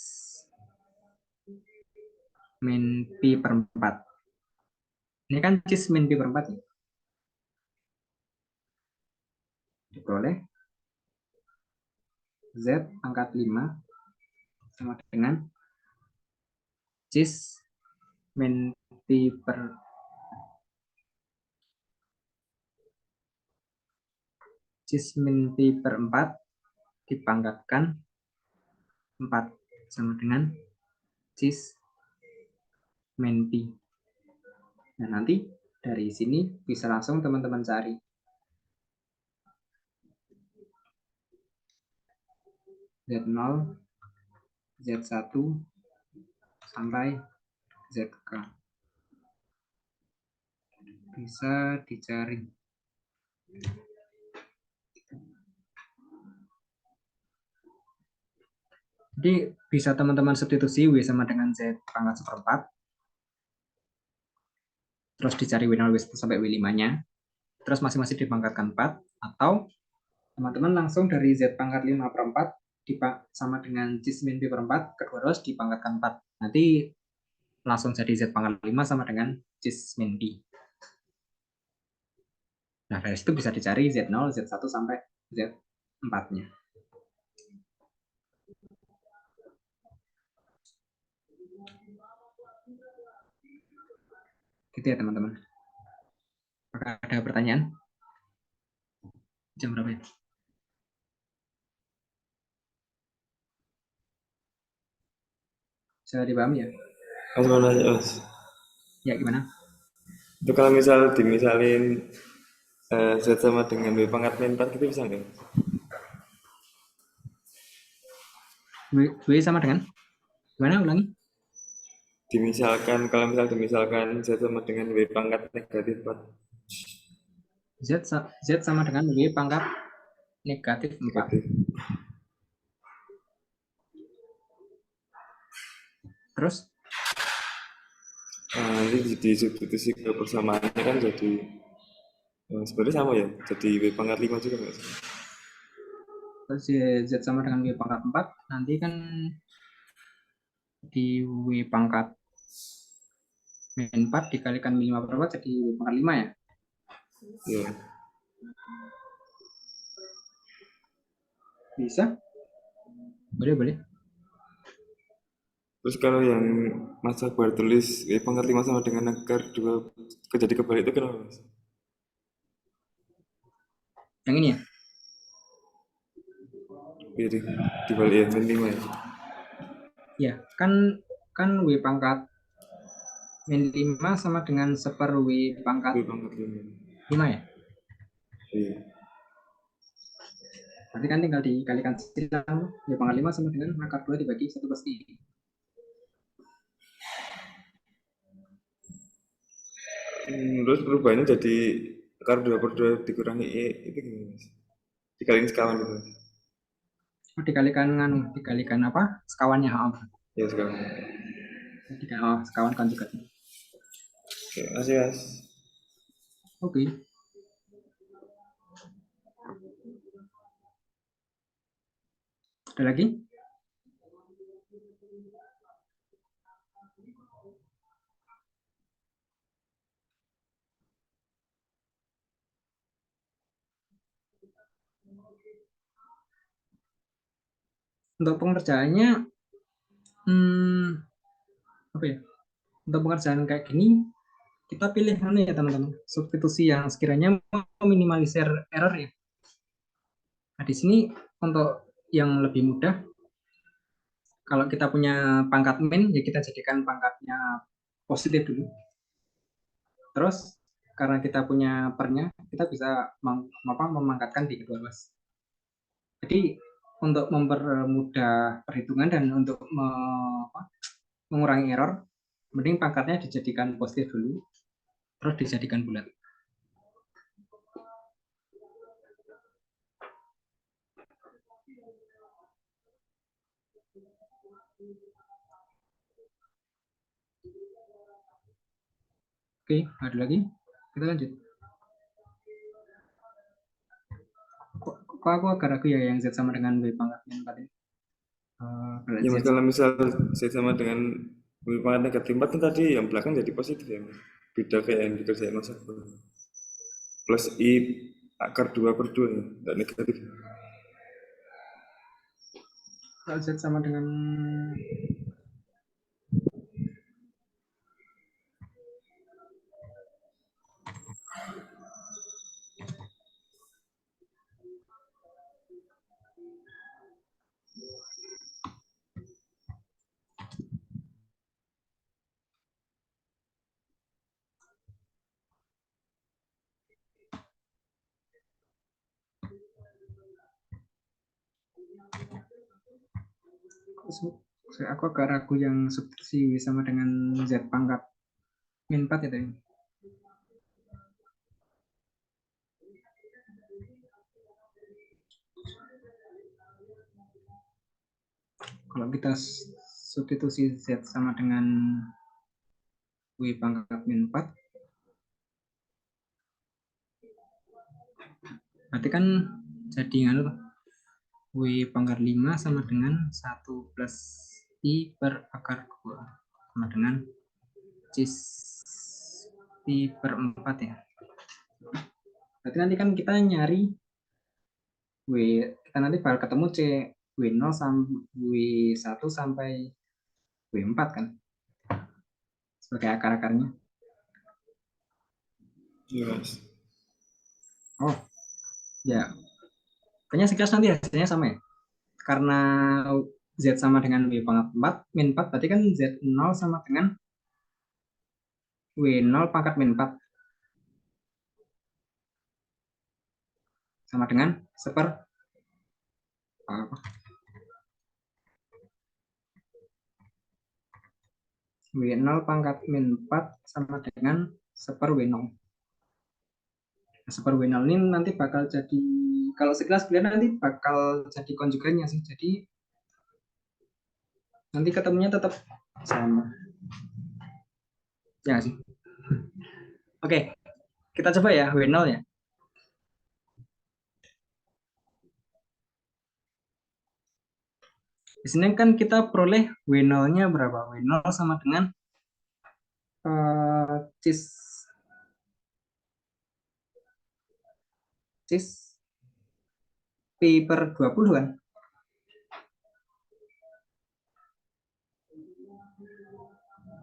min pi per 4. Ini kan cis min pi per 4 ya. Diperoleh Z pangkat 5 sama dengan cis min pi per 4 dipangkatkan 4 sama dengan cis min pi. Nah, nanti dari sini bisa langsung teman-teman cari Z0, Z1 sampai ZK. Bisa dicari. Jadi bisa teman-teman substitusi W sama dengan Z pangkat 1/4. Terus dicari W0, W1 sampai W5-nya. Terus masing-masing dipangkatkan 4. Atau teman-teman langsung dari Z pangkat 5 per 4 sama dengan cis min pi per 4, kedua terus dipangkatkan 4. Nanti langsung jadi Z pangkat 5 sama dengan cis min pi. Nah, dari situ bisa dicari Z0, Z1 sampai Z4-nya. Gitu ya, teman-teman. Apakah ada pertanyaan? Jam berapa ya? Bisa dipahami ya? Mas mau nanya, Mas. Ya, gimana? Itu kalau misal dimisalin Z sama dengan W pangkat min 4 gitu bisa nggak? W sama dengan? Gimana, ulangi? Kalau misal dimisalkan Z sama dengan W pangkat negatif 4. Z sama dengan W pangkat negatif 4. Negatif. Terus? Nanti disubstitusi ke persamaannya kan jadi sebenarnya sama ya, jadi W pangkat 5 juga nggak sih? Terus Z sama dengan W pangkat 4, nanti kan di W pangkat min 4 dikalikan min 5 per 4 jadi W pangkat 5 ya? Iya. Bisa? Boleh. Terus kalau yang Mas Akbar tulis W pangkat 5 sama dengan akar 2 jadi kebalik itu kenapa, Mas? Yang ini ya? Iya, dibalik ya, min 5 ya? Ya, kan W pangkat min 5 sama dengan 1/, W pangkat W pangkat 5. 5 ya? Iya. Berarti kan tinggal dikalikan silang, W pangkat 5 sama dengan akar 2 dibagi 1/i. Terus perubahannya jadi akar 2/2 dikurangi E itu gimana, Mas? Dikaliin sekawan gitu. Oh, dikalikan apa? Sekawannya. Ya sekawan. Sekawan konjugat. Oke, makasih Mas. Oke. Ada lagi? Untuk pengerjaannya, apa ya? Untuk pengerjaan kayak gini, kita pilih ya teman-teman, substitusi yang sekiranya meminimalisir error ya. Nah, di sini untuk yang lebih mudah, kalau kita punya pangkat min, ya kita jadikan pangkatnya positif dulu. Terus karena kita punya pernya, kita bisa memangkatkan di kedua luas. Jadi untuk mempermudah perhitungan dan untuk mengurangi error, mending pangkatnya dijadikan positif dulu, terus dijadikan bulat. Oke, ada lagi? Kita lanjut. Kok aku agak ragu ya yang Z sama dengan W pangkat min 4 ini? Ya Mas, kalau misal Z sama dengan W pangkat negatif 4 kan tadi yang belakang jadi positif ya Mas. Beda kayak yang dikerjain Mas Akbar. Plus I akar 2/2 ya, tidak negatif. Kalau Z sama dengan aku agak ragu yang substitusi sama dengan Z pangkat min 4 ya tadi. Kalau kita substitusi Z sama dengan W pangkat min 4, berarti kan jadi W pangkat 5 sama dengan 1 plus I per akar 2 sama dengan cis I per 4 ya. Berarti nanti kan kita nyari W, kita nanti bakal ketemu C W0 sampai W1 sampai W4 kan sebagai akar-akarnya. Iya Mas. Oh ya, kayaknya sekilas nanti hasilnya sama ya, karena Z sama dengan W pangkat 4 min 4, berarti kan Z0 sama dengan W0 pangkat min 4 sama dengan W0 pangkat min 4 sama dengan 1/W0. Nah, 1/W0 ini nanti bakal jadi, kalau sekelas kalian nanti bakal jadi konjugannya sih, jadi nanti ketemunya tetap sama ya sih. Oke, kita coba ya W0 ya. Di sini kan kita peroleh W0-nya berapa? W0 sama dengan cis P per 20 kan?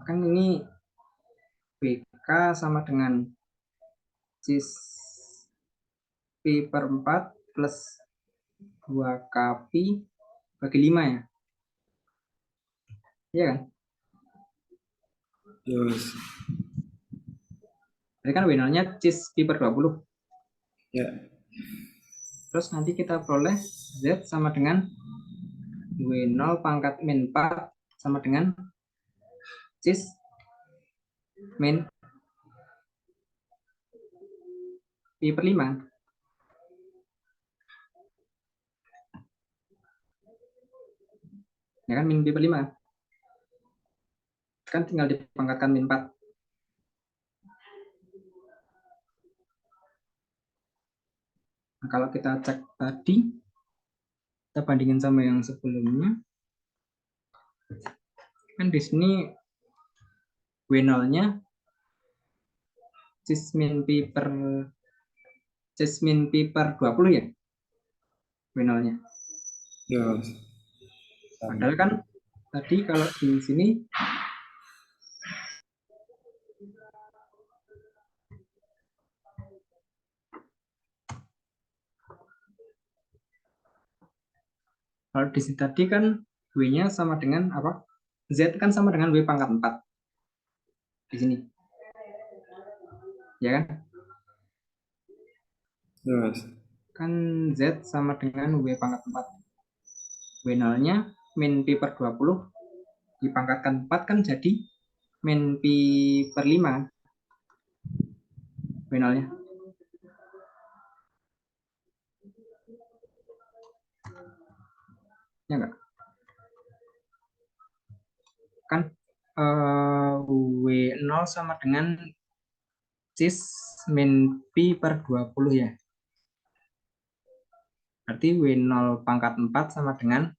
Kan ini PK sama dengan cis P per 4 plus 2 KP bagi 5 ya. Iya kan? Yes. Jadi kan W0-nya cis pi per 20. Ya. Terus nanti kita peroleh Z sama dengan W0 pangkat min 4 sama dengan cis min pi per 5. Ya kan, min pi per 5. Kan tinggal dipangkatkan min 4. Nah, kalau kita cek tadi, kita bandingin sama yang sebelumnya, kan di sini W0-nya cis min pi per 20 ya, W0-nya. Ya. Padahal kan tadi kalau di sini kalau di sini tadi kan W-nya sama dengan apa? Z kan sama dengan W pangkat 4 di sini. Ya kan? Yes. Kan Z sama dengan W pangkat 4. W0-nya min pi per 20 dipangkatkan 4 kan jadi min pi per 5 W0-nya. Ya enggak? Kan W0 sama dengan cis min pi per 20 ya. Berarti W0 pangkat 4 sama dengan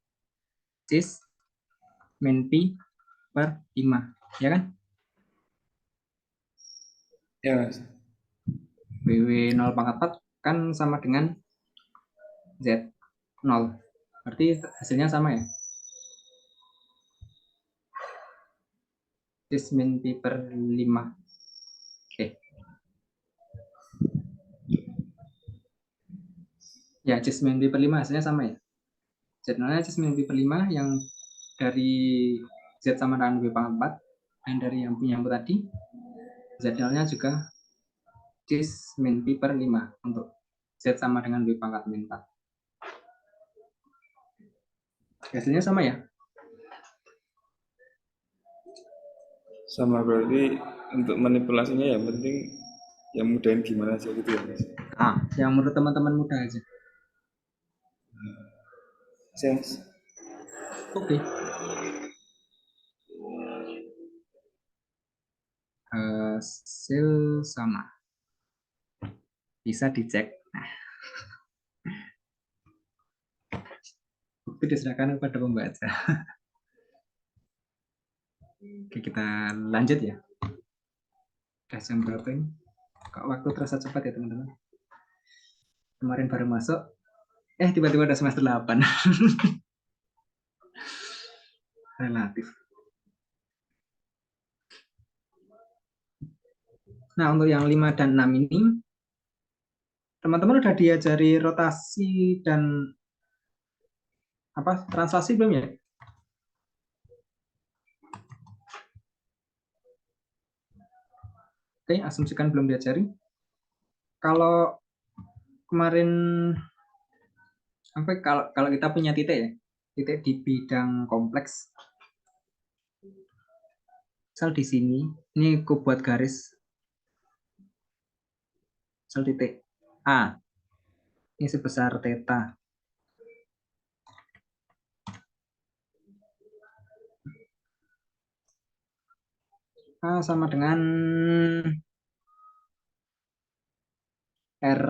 cis min pi per 5. Ya kan? Ya. W0 pangkat 4 kan sama dengan Z 0. Berarti hasilnya sama ya. Cis min pi per 5. Oke. Ya, cis min pi per 5 hasilnya sama ya. Z0-nya cis min pi per 5 yang dari Z sama dengan W pangkat 4. Dan dari yang punya tadi, Z0-nya juga cis min pi per 5 untuk Z sama dengan W pangkat min 4. Hasilnya sama ya. Sama, berarti untuk manipulasinya yang penting yang mudahin gimana aja gitu ya, Mas. Yang menurut teman-teman mudah aja. Sense. Oke. Hasil sama. Bisa dicek. Bukti diserahkan kepada pembaca. Oke, kita lanjut ya. Udah jam berapa ini? Kok waktu terasa cepat ya teman-teman? Kemarin baru masuk, tiba-tiba udah semester 8. Relatif. Nah, untuk yang 5 dan 6 ini, teman-teman udah diajari rotasi dan translasi belum ya? Oke, asumsikan belum diajari. Kalau kemarin kalau kita punya titik ya, titik di bidang kompleks. Misal di sini, ini aku buat garis. Misal titik A, ini sebesar theta. A sama dengan R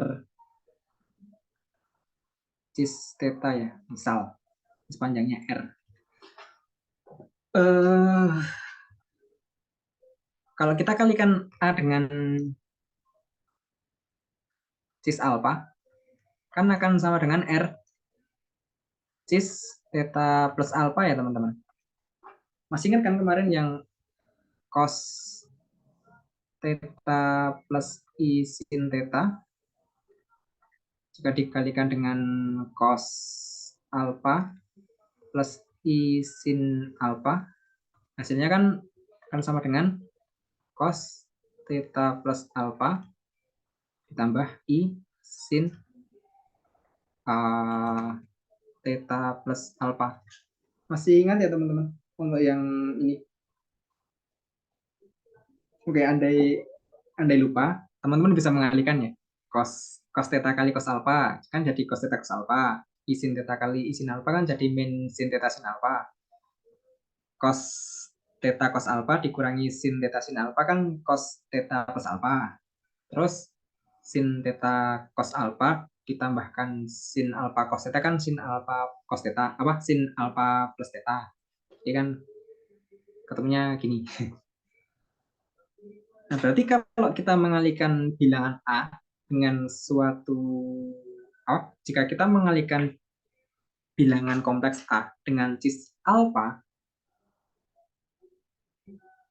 cis theta ya, misal sepanjangnya R. Kalau kita kalikan A dengan cis alpha, kan akan sama dengan R cis theta plus alpha ya teman-teman. Masih ingat kan kemarin yang cos theta plus I sin theta jika dikalikan dengan cos alpha plus I sin alpha, hasilnya kan sama dengan cos theta plus alpha ditambah I sin theta plus alpha. Masih ingat ya teman-teman untuk yang ini? Oke, andai lupa, teman-teman bisa mengalihkan ya. Cos theta kali cos alpha kan jadi cos theta cos alpha. I sin theta kali I sin alpha kan jadi min sin theta sin alpha. Cos theta cos alpha dikurangi sin theta sin alpha kan cos theta plus alpha. Terus sin theta cos alpha ditambahkan sin alpha cos theta kan sin alpha cos theta, apa sin alpha plus theta. Jadi kan ketemunya gini. Nah, berarti kalau kita mengalihkan bilangan A dengan suatu jika kita mengalihkan bilangan kompleks A dengan cis alpha,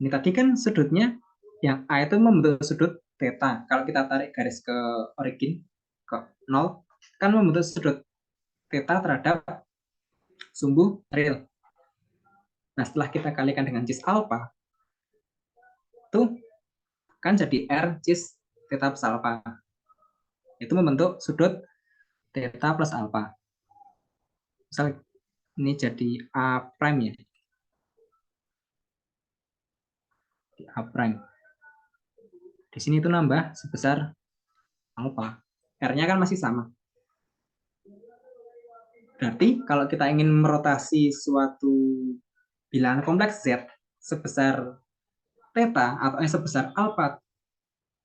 ini tadi kan sudutnya yang A itu membentuk sudut theta. Kalau kita tarik garis ke origin ke 0 kan membentuk sudut theta terhadap sumbu real. Nah, setelah kita kalikan dengan cis alpha, itu kan jadi R cis theta plus alpha. Itu membentuk sudut theta plus alpha. Misal ini jadi A prime ya. A prime. Di sini itu nambah sebesar alpha. R-nya kan masih sama. Berarti kalau kita ingin merotasi suatu bilangan kompleks Z sebesar theta atau sebesar alpha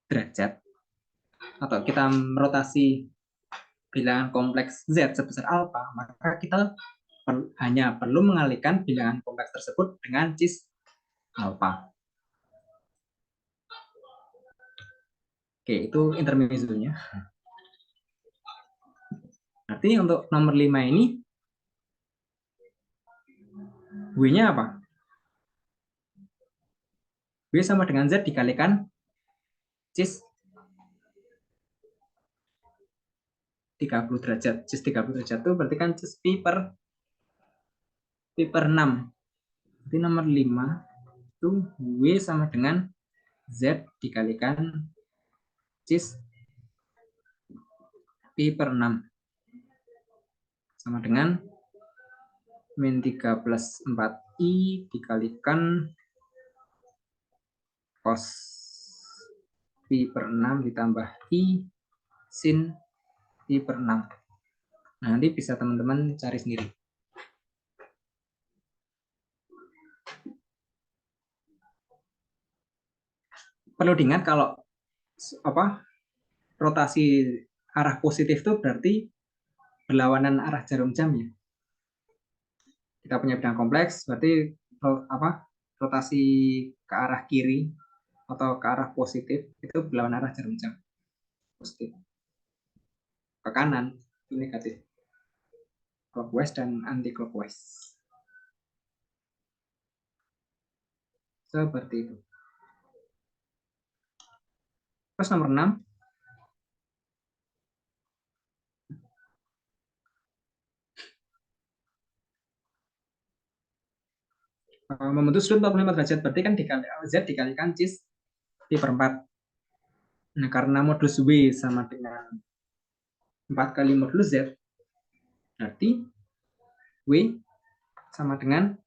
derajat, atau kita merotasi bilangan kompleks Z sebesar alpha, maka kita hanya perlu mengalihkan bilangan kompleks tersebut dengan cis alpha. Oke, itu intermezzonya. Berarti untuk nomor 5 ini W-nya apa? W sama dengan Z dikalikan cis 30 derajat. Cis 30 derajat itu berarti kan cis pi per 6. Jadi nomor 5 itu W sama dengan Z dikalikan cis pi per 6 sama dengan min 3 plus 4i dikalikan cos pi per 6 ditambah i sin pi per 6. Nah, nanti bisa teman-teman cari sendiri. Perlu diingat kalau rotasi arah positif itu berarti berlawanan arah jarum jam ya. Kita punya bidang kompleks, berarti rotasi ke arah kiri atau ke arah positif itu berlawanan arah jarum jam. Positif. Ke kanan itu negatif. Clockwise dan anti clockwise. Seperti itu. Terus nomor 6. Membentuk sudut 45 derajat, berarti kan Z dikalikan cis pi per 4. Nah, karena modulus W sama dengan 4 kali modulus Z, berarti W sama dengan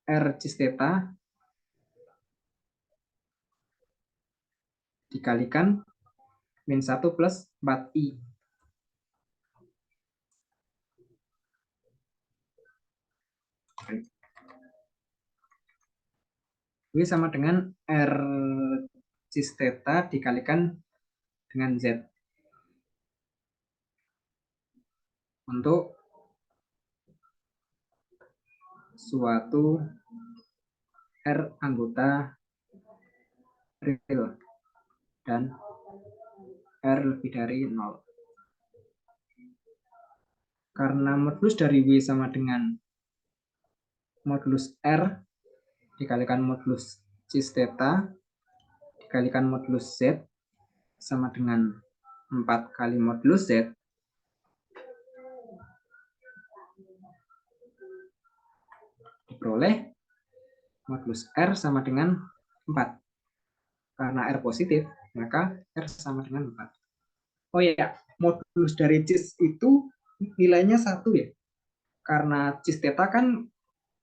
R cis theta dikalikan min 1 plus 4i. W sama dengan R cis theta dikalikan dengan Z. Untuk suatu R anggota real dan R lebih dari 0. Karena modulus dari W sama dengan modulus R dikalikan modulus cis theta dikalikan modulus Z sama dengan 4 kali modulus Z, diperoleh modulus R sama dengan 4. Karena R positif, maka R sama dengan 4. Oh iya, modulus dari cis itu nilainya 1 ya. Karena cis theta kan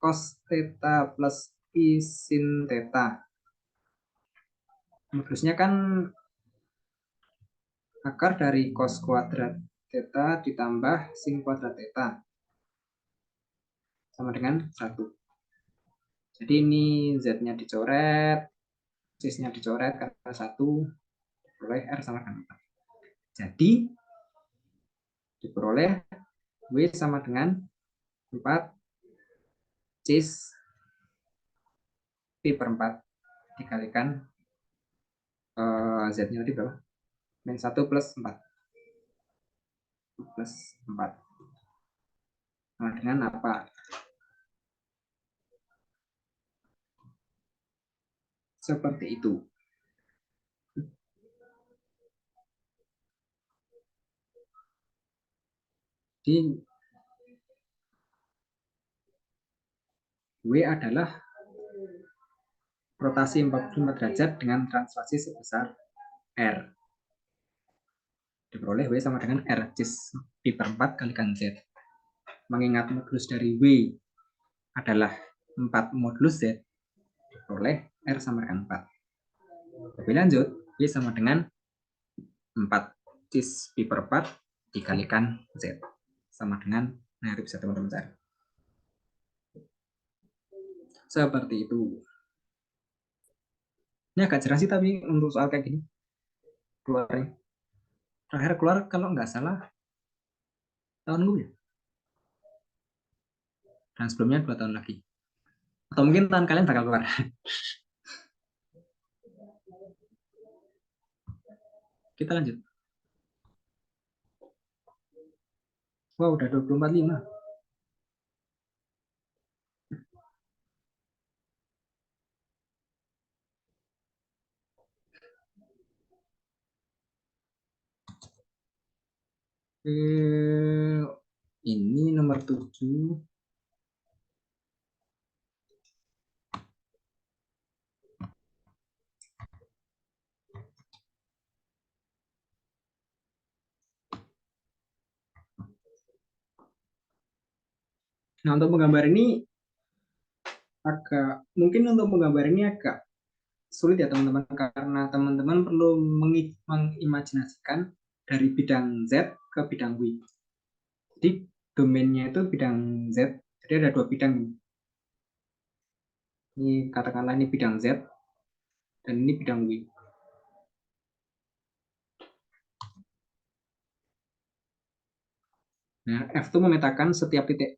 cos theta plus I sin theta. Modulusnya kan akar dari cos kuadrat theta ditambah sin kuadrat theta. Sama dengan 1. Jadi ini Z-nya dicoret, cis-nya dicoret karena 1, diperoleh R sama dengan 4. Jadi diperoleh W sama dengan 4 cis Pi per 4 dikalikan Z-nya tadi berapa? Min 1 plus 4. Plus 4. Sama dengan apa? Seperti itu. Jadi W adalah rotasi 45 derajat dengan translasi sebesar R. Diperoleh W sama dengan R cis Pi per 4 kalikan Z. Mengingat modulus dari W adalah 4 modulus Z, diperoleh R sama dengan 4. Lebih lanjut, W sama dengan 4 cis Pi per 4 dikalikan Z. Sama dengan, nah itu bisa teman-teman cari. Seperti itu. Ini agak jelas sih tapi untuk soal kayak gini. Keluarnya. Terakhir keluar kalau nggak salah tahun gue ya. Dan sebelumnya 2 tahun lagi. Atau mungkin tahun kalian bakal keluar. Kita lanjut. Wah, udah 24.5. Ini nomor 7. Nah, untuk menggambar ini agak sulit ya teman-teman, karena teman-teman perlu mengimajinasikan dari bidang Z ke bidang W. Jadi domainnya itu bidang Z. Jadi ada 2 bidang. Ini katakanlah ini bidang Z dan ini bidang W. Nah, F itu memetakan setiap titik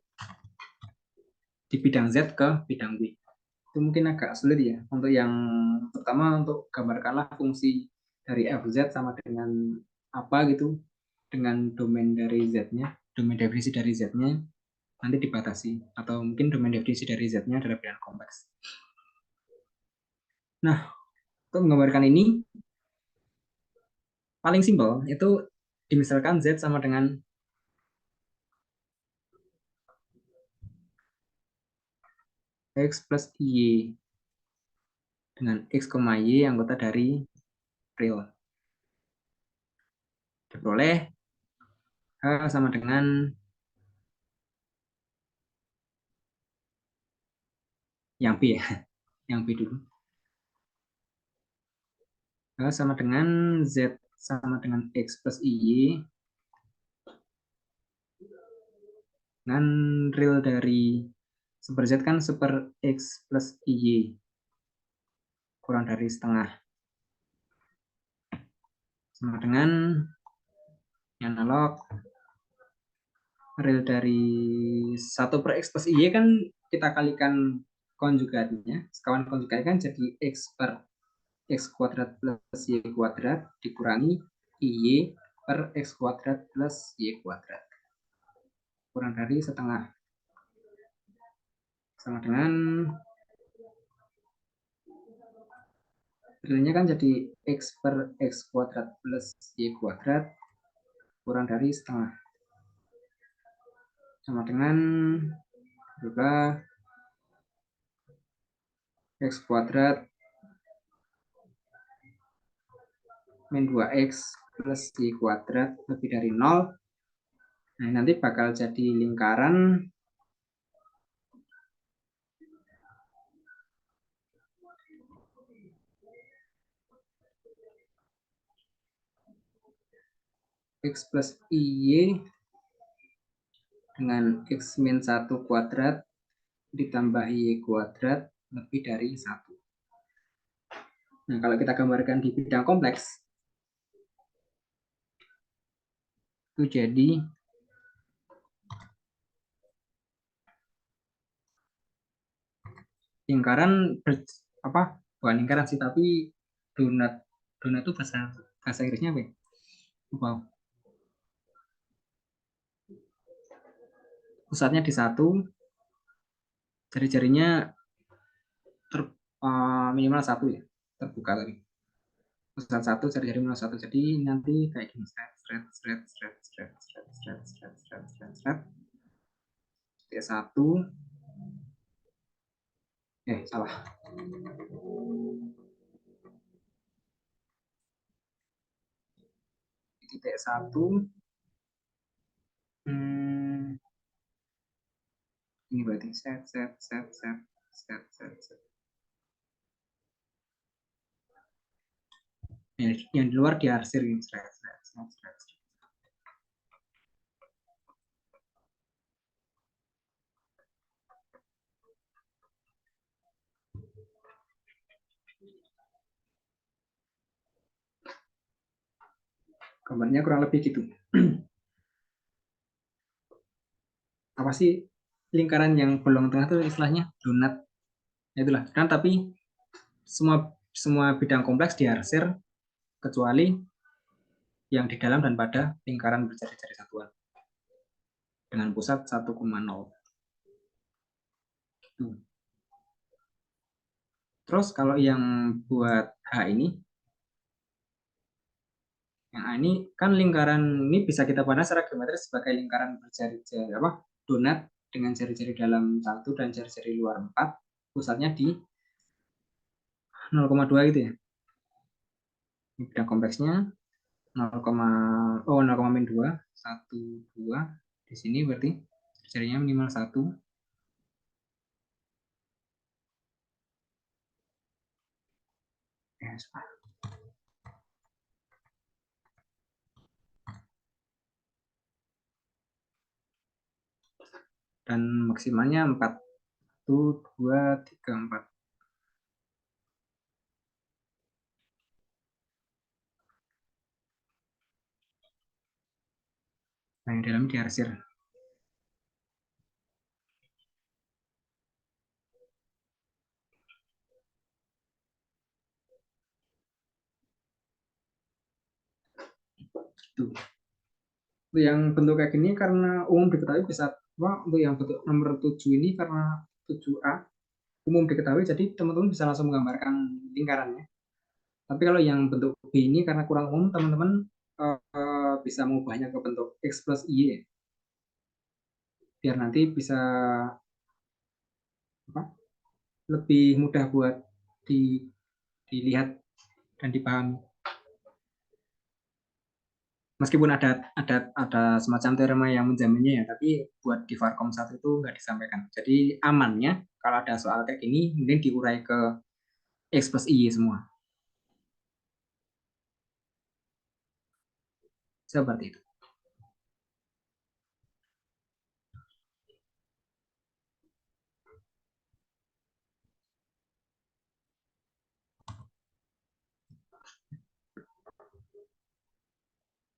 di bidang Z ke bidang W. Itu mungkin agak sulit ya. Untuk yang pertama, untuk gambarkanlah fungsi dari FZ sama dengan apa gitu, dengan domain dari Z-nya, domain definisi dari Z-nya nanti dibatasi, atau mungkin domain definisi dari Z-nya adalah bilangan kompleks. Nah, untuk menggambarkan ini paling simpel itu dimisalkan Z sama dengan X plus Y dengan X, Y anggota dari real. Diperoleh H sama dengan yang B ya, yang B dulu. H sama dengan Z sama dengan X plus Y dengan real dari super Z kan super X plus Y kurang dari setengah sama dengan analog real dari 1 per X plus Y kan kita kalikan konjugatnya, sekawan konjugatnya kan jadi X per X kuadrat plus Y kuadrat dikurangi Y per X kuadrat plus Y kuadrat kurang dari setengah sama dengan realnya kan jadi X per X kuadrat plus Y kuadrat kurang dari setengah sama dengan berubah X kuadrat min 2x plus y kuadrat lebih dari 0. Nah, nanti bakal jadi lingkaran x plus y dengan x min 1 kuadrat ditambah y kuadrat lebih dari 1. Nah, kalau kita gambarkan di bidang kompleks, itu jadi lingkaran bukan lingkaran sih, tapi donat. Donat itu bahasa Inggrisnya apa ya? Wow. Pusatnya di 1, jari-jarinya minimal 1 ya, terbuka tadi. Pusat 1, jari-jari minimal 1. Jadi nanti kayak gini, seret. Titik 1. Salah. Titik 1. Ini berarti set. Yang di luar diarsir ini, seret. Gambarnya kurang lebih gitu. Apa sih lingkaran yang bolong tengah itu istilahnya donat? Itulah kan, tapi semua bidang kompleks diarsir kecuali yang di dalam dan pada lingkaran berjari-jari satuan dengan pusat 1,0. Terus kalau yang buat H ini, yang A ini kan lingkaran ini bisa kita pandang secara geometris sebagai lingkaran berjari-jari donat dengan jari-jari dalam 1 dan jari-jari luar 4, pusatnya di 0,2 gitu ya. Ini bidang kompleksnya 0,2, 1, 2. Di sini berarti jarinya minimal 1. Dan maksimalnya 4. 1, 2, 3, 4. Nah, yang dalam diarsir. Gitu. Untuk yang bentuk kayak gini karena umum diketahui bisa untuk yang bentuk nomor 7 ini karena 7A umum diketahui, jadi teman-teman bisa langsung menggambarkan lingkarannya. Tapi kalau yang bentuk B ini karena kurang umum, teman-teman bisa mengubahnya ke bentuk X plus Y biar nanti bisa lebih mudah buat dilihat dan dipahami. Meskipun ada semacam teorema yang menjaminnya ya, tapi buat di Varkom 1 itu nggak disampaikan. Jadi amannya kalau ada soal kayak gini, mending diurai ke X plus Y semua. Seperti itu.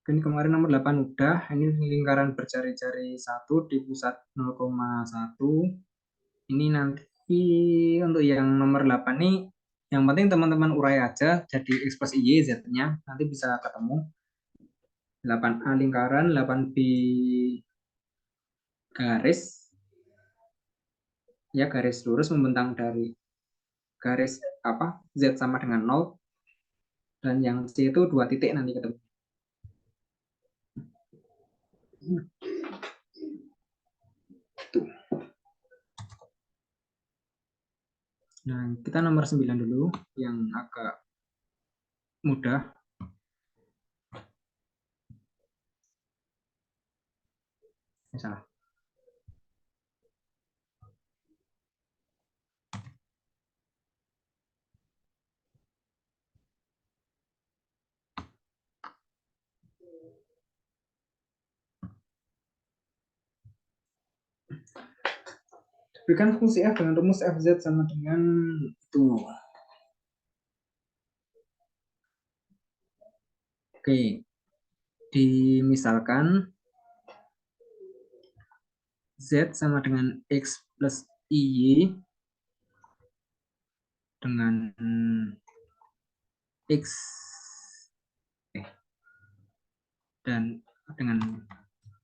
Ini kemarin nomor 8 udah, ini lingkaran berjari-jari 1 di pusat 0,1. Ini nanti untuk yang nomor 8 nih, yang penting teman-teman urai aja jadi X plus Y Z-nya, nanti bisa ketemu 8A lingkaran, 8B garis, ya garis lurus membentang dari garis Z sama dengan 0, dan yang C itu 2 titik nanti ketemu. Nah, kita nomor 9 dulu, yang agak mudah. Salah. Berikan fungsi f dengan rumus fz sama dengan itu. Oke, dimisalkan z sama dengan x plus y dengan x dan dengan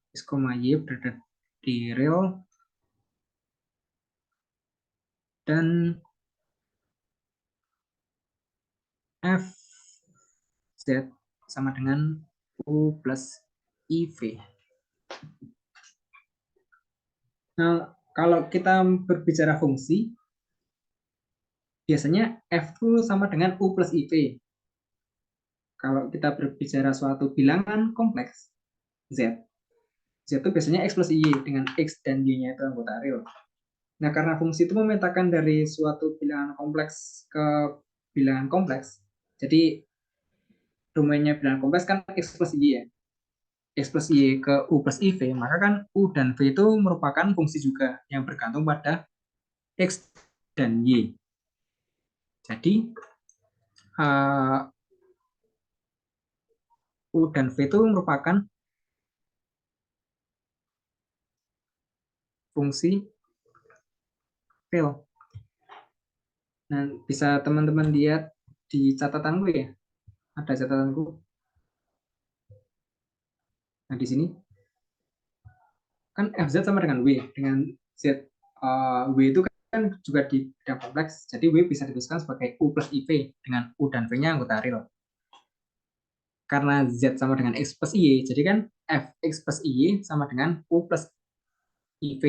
x, y berada di real dan f z sama dengan u plus iv. Nah, kalau kita berbicara fungsi, biasanya f itu sama dengan u plus iv. Kalau kita berbicara suatu bilangan kompleks z, z itu biasanya x plus y dengan x dan y-nya itu anggota real. Nah, karena fungsi itu memetakan dari suatu bilangan kompleks ke bilangan kompleks, jadi domainnya bilangan kompleks kan x plus y ya. X plus y ke u plus iv, maka kan u dan v itu merupakan fungsi juga yang bergantung pada x dan y. Jadi u dan v itu merupakan fungsi real. Nah, bisa teman-teman lihat di catatanku ya. Ada catatanku. Nah, di sini kan fz sama dengan w, dengan z w itu kan juga di bidang kompleks, jadi w bisa dituliskan sebagai u plus iv dengan u dan v-nya anggota real. Karena z sama dengan x plus y, jadi kan fx plus y sama dengan u plus iv.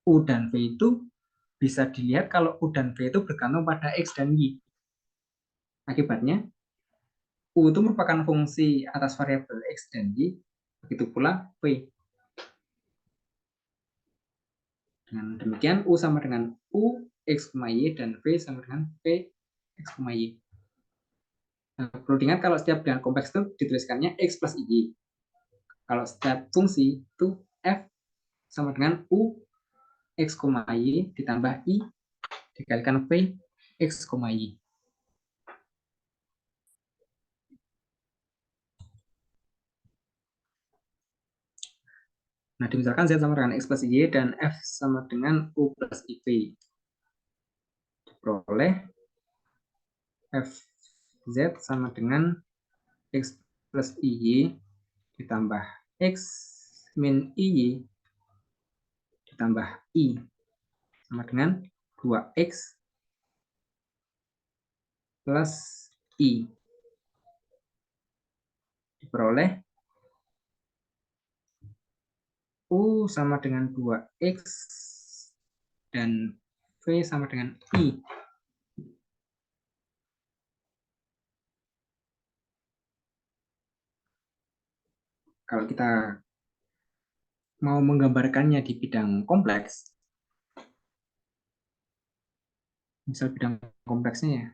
U dan v itu bisa dilihat kalau u dan v itu bergantung pada x dan y. Akibatnya u itu merupakan fungsi atas variabel x dan y, begitu pula v. Dengan demikian u sama dengan u x, y dan v sama dengan v x, y. Nah, perlu diingat kalau setiap bilangan kompleks itu dituliskannya x plus y. Kalau setiap fungsi itu f sama dengan u x, y ditambah i dikalikan v x, y. Nah, dimisalkan z sama dengan x plus y dan f sama dengan u plus iv. Diperoleh fz sama dengan x plus y ditambah x min y ditambah i sama dengan 2x plus i. Diperoleh u sama dengan 2x dan v sama dengan i. Kalau kita mau menggambarkannya di bidang kompleks, misal bidang kompleksnya ya,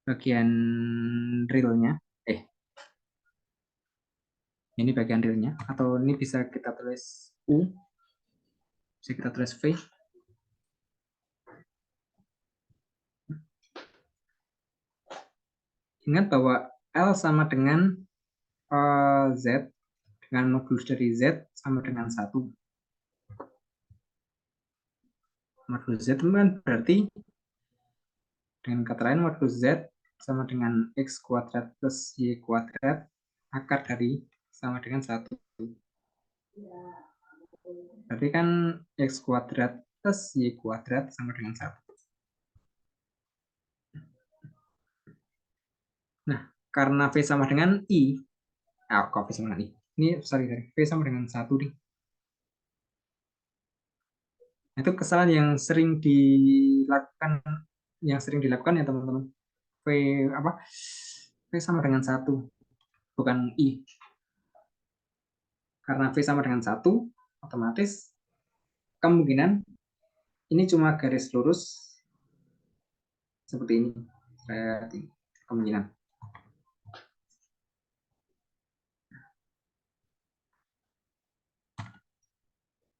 bagian realnya, ini bagian realnya, atau ini bisa kita tulis u, bisa kita tulis v. Ingat bahwa L sama dengan Z, dengan modulus dari Z sama dengan 1. Modulus Z itu kan berarti, dengan kata lain, modulus Z sama dengan X kuadrat plus Y kuadrat, akar dari sama dengan 1. Berarti kan X kuadrat plus Y kuadrat sama dengan 1. Nah, karena V sama dengan I, kok V sama dengan I? Ini, sorry, V sama dengan 1 nih. Itu kesalahan yang sering dilakukan ya teman-teman. V apa? V sama dengan 1, bukan I. Karena V sama dengan 1, otomatis kemungkinan ini cuma garis lurus seperti ini. Kemungkinan.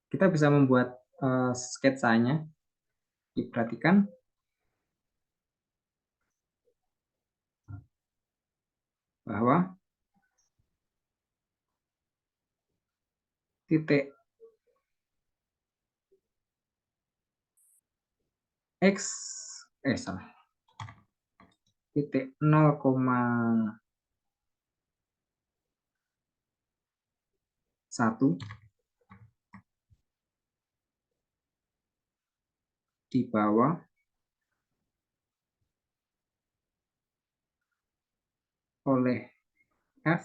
Kita bisa membuat sketsanya. Diperhatikan. Bahwa titik X, salah. Titik 0,1 dibawa oleh F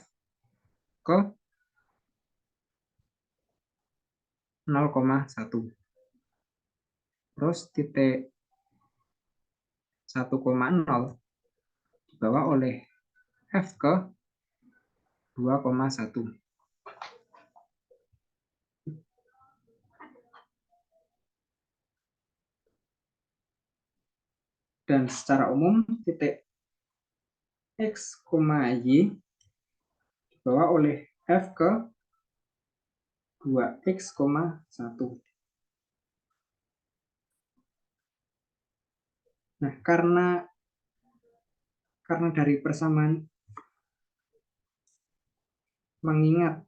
ke 0,1. Terus titik 1,0 dibawa oleh F ke 2,1. Dan secara umum titik X, Y dibawa oleh F ke 2X,1. Nah, karena dari persamaan, mengingat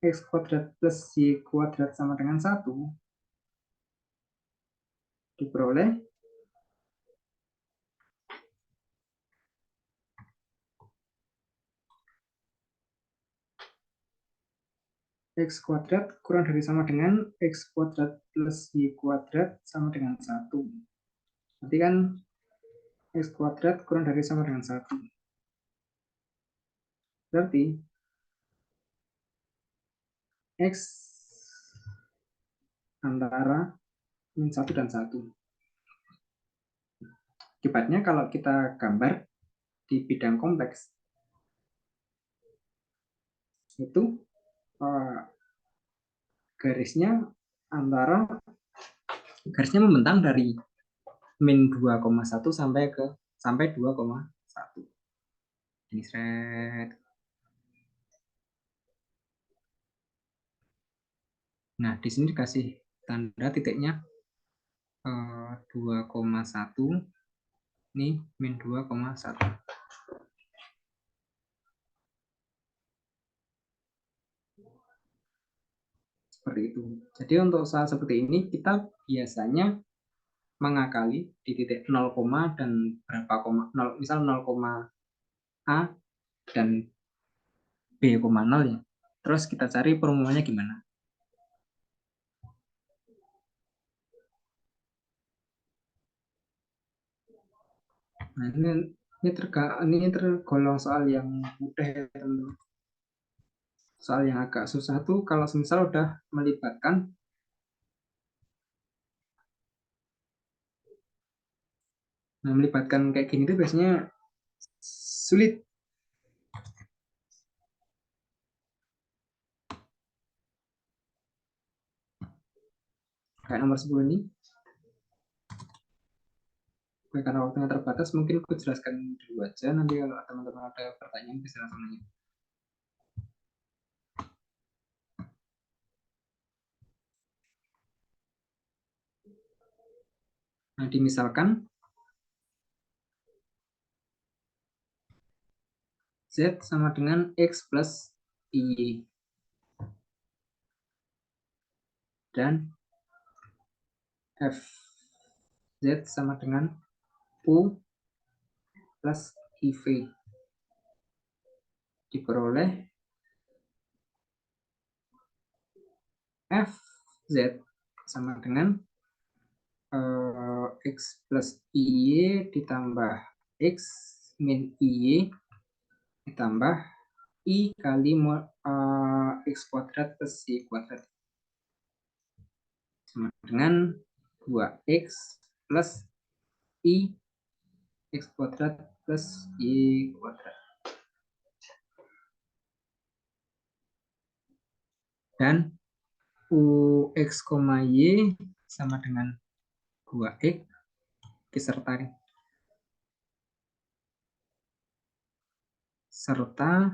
X kuadrat plus Y kuadrat sama dengan 1, diperoleh X kuadrat kurang dari sama dengan X kuadrat plus Y kuadrat sama dengan 1. Nanti kan X kuadrat kurang dari sama dengan 1. Berarti X antara min 1 dan 1. Akibatnya kalau kita gambar di bidang kompleks, itu garisnya membentang dari min 2,1 sampai 2,1. Ini set. Nah, di sini dikasih tanda titiknya 2,1. Ini min 2,1. Seperti itu. Jadi untuk saat seperti ini kita biasanya mengakali di titik 0, dan berapa koma, 0, misal 0, A dan B, 0 ya. Terus kita cari perumusannya gimana. Nah, ini tergolong soal yang mudah ya, teman-teman. Soal yang agak susah tuh kalau misal udah melibatkan kayak gini tuh biasanya sulit. Kayak nomor 10 ini. Karena waktunya terbatas, mungkin aku jelaskan dulu aja. Nanti kalau teman-teman ada pertanyaan bisa langsung nanya. Nah, dimisalkan Z sama dengan X plus Y. Dan F Z sama dengan U plus IV. Diperoleh F Z sama dengan X plus Y ditambah X min Y ditambah I kali X kuadrat plus Y kuadrat sama dengan 2X plus I X kuadrat plus Y kuadrat. Dan UX, Y sama dengan 2X serta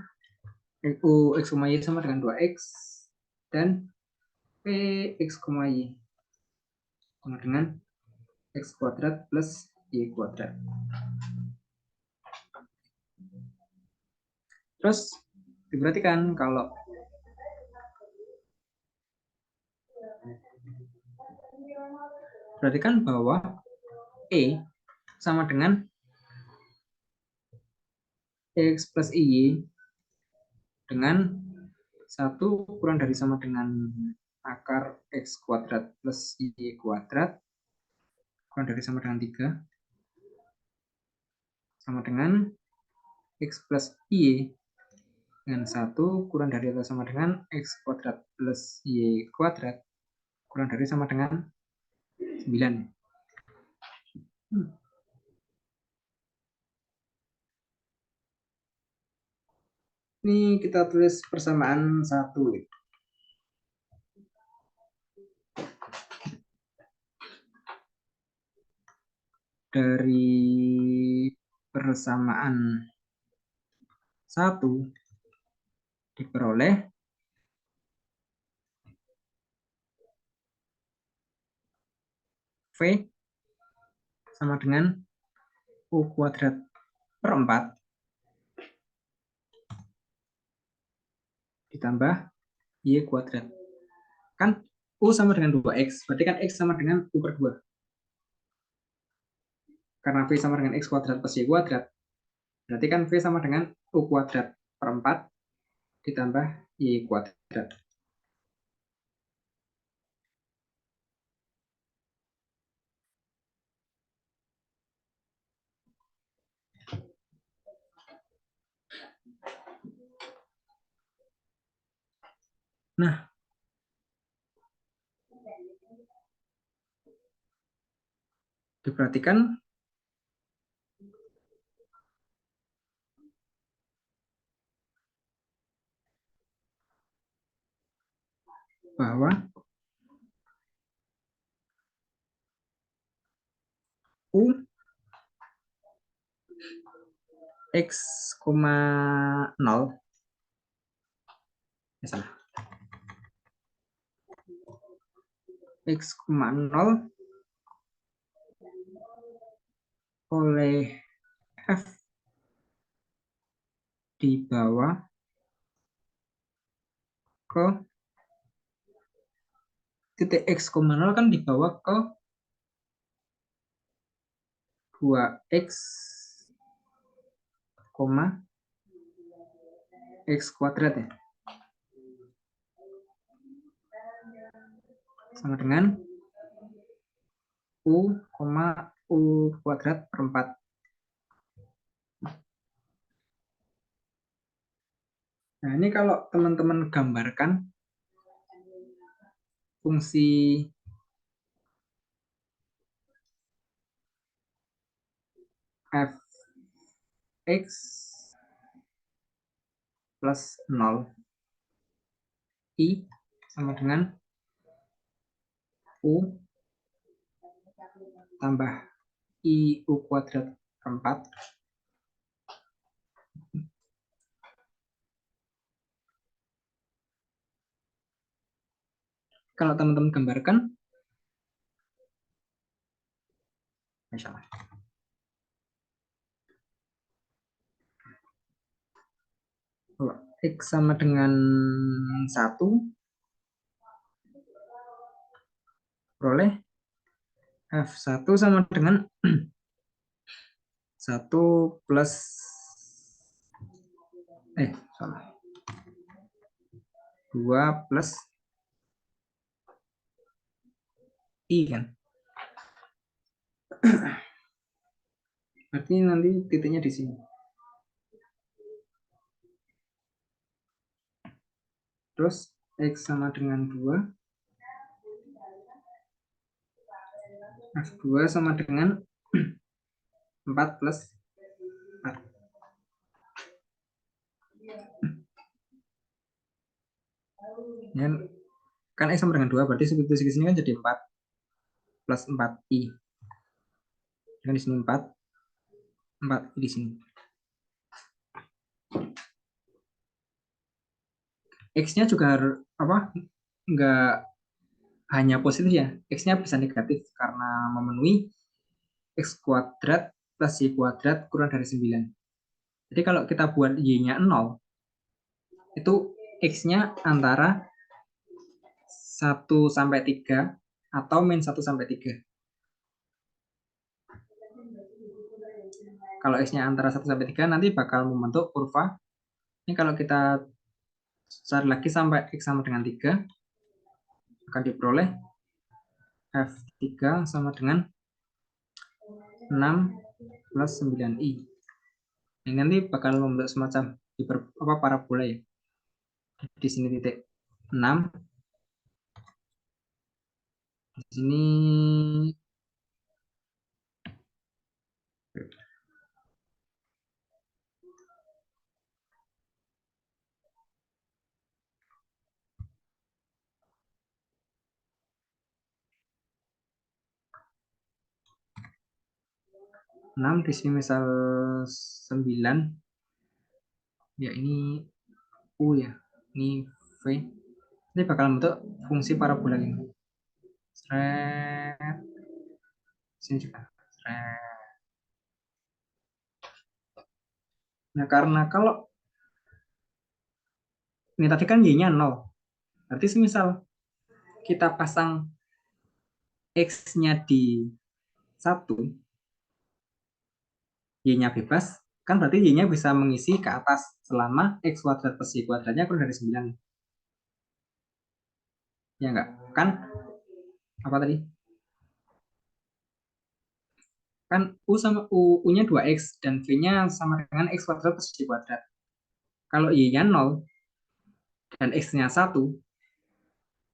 UX, Y sama dengan 2X dan PX, Y sama dengan X kuadrat plus Y kuadrat. Terus diperhatikan kalau perhatikan bahwa E sama dengan X plus Y dengan 1 kurang dari sama dengan akar X kuadrat plus Y kuadrat kurang dari sama dengan 3 sama dengan X plus Y dengan 1 kurang dari atau sama dengan X kuadrat plus Y kuadrat kurang dari sama dengan 9. Ini kita tulis persamaan 1. Dari persamaan 1 diperoleh V sama dengan U kuadrat per 4 ditambah Y kuadrat. Kan U sama dengan 2X, berarti kan X sama dengan U per 2. Karena V sama dengan X kuadrat plus Y kuadrat, berarti kan V sama dengan U kuadrat per 4 ditambah Y kuadrat. Nah, diperhatikan bahwa U X, 0 ya salah. X, 0 oleh F dibawa ke titik X, 0 kan dibawa ke 2X, X kuadrat ya. Sama dengan U, U kuadrat per 4. Nah, ini kalau teman-teman gambarkan fungsi Fx plus 0 I sama dengan U tambah I U kuadrat per 4 kalau teman-teman gambarkan misalnya X sama dengan 1 peroleh F1 sama dengan 1 plus salah 2 plus I kan. Berarti nanti titiknya di sini. Terus X sama dengan 2. F2 sama dengan 4 plus 4. Kan X sama dengan 2, berarti substitusi sini kan jadi 4 plus 4i. Dan di sini 4 di sini. X-nya juga nggak hanya positif ya, X-nya bisa negatif karena memenuhi X kuadrat plus Y kuadrat kurang dari 9. Jadi kalau kita buat Y-nya 0, itu X-nya antara 1 sampai 3 atau min 1 sampai 3. Kalau X-nya antara 1 sampai 3 nanti bakal membentuk kurva. Ini kalau kita cari lagi sampai X sama dengan 3, akan diperoleh F3 sama dengan 6 plus 9i. Ini nanti bakal membentuk semacam parabola ya. Di sini titik 6. Di sini 6, di sini misal 9. Ya ini U ya. Ini V. Ini bakal membentuk fungsi parabola ini. Seret. Sini juga. Seret. Nah, karena kalau ini tadi kan Y-nya 0. Berarti semisal kita pasang X-nya di 1, Y-nya bebas, kan berarti Y-nya bisa mengisi ke atas selama X kuadrat plus Y kuadratnya kurang dari 9. Ya enggak? Kan apa tadi? Kan U-nya 2X dan V-nya sama dengan X kuadrat plus Y kuadrat. Kalau Y-nya 0 dan X-nya 1,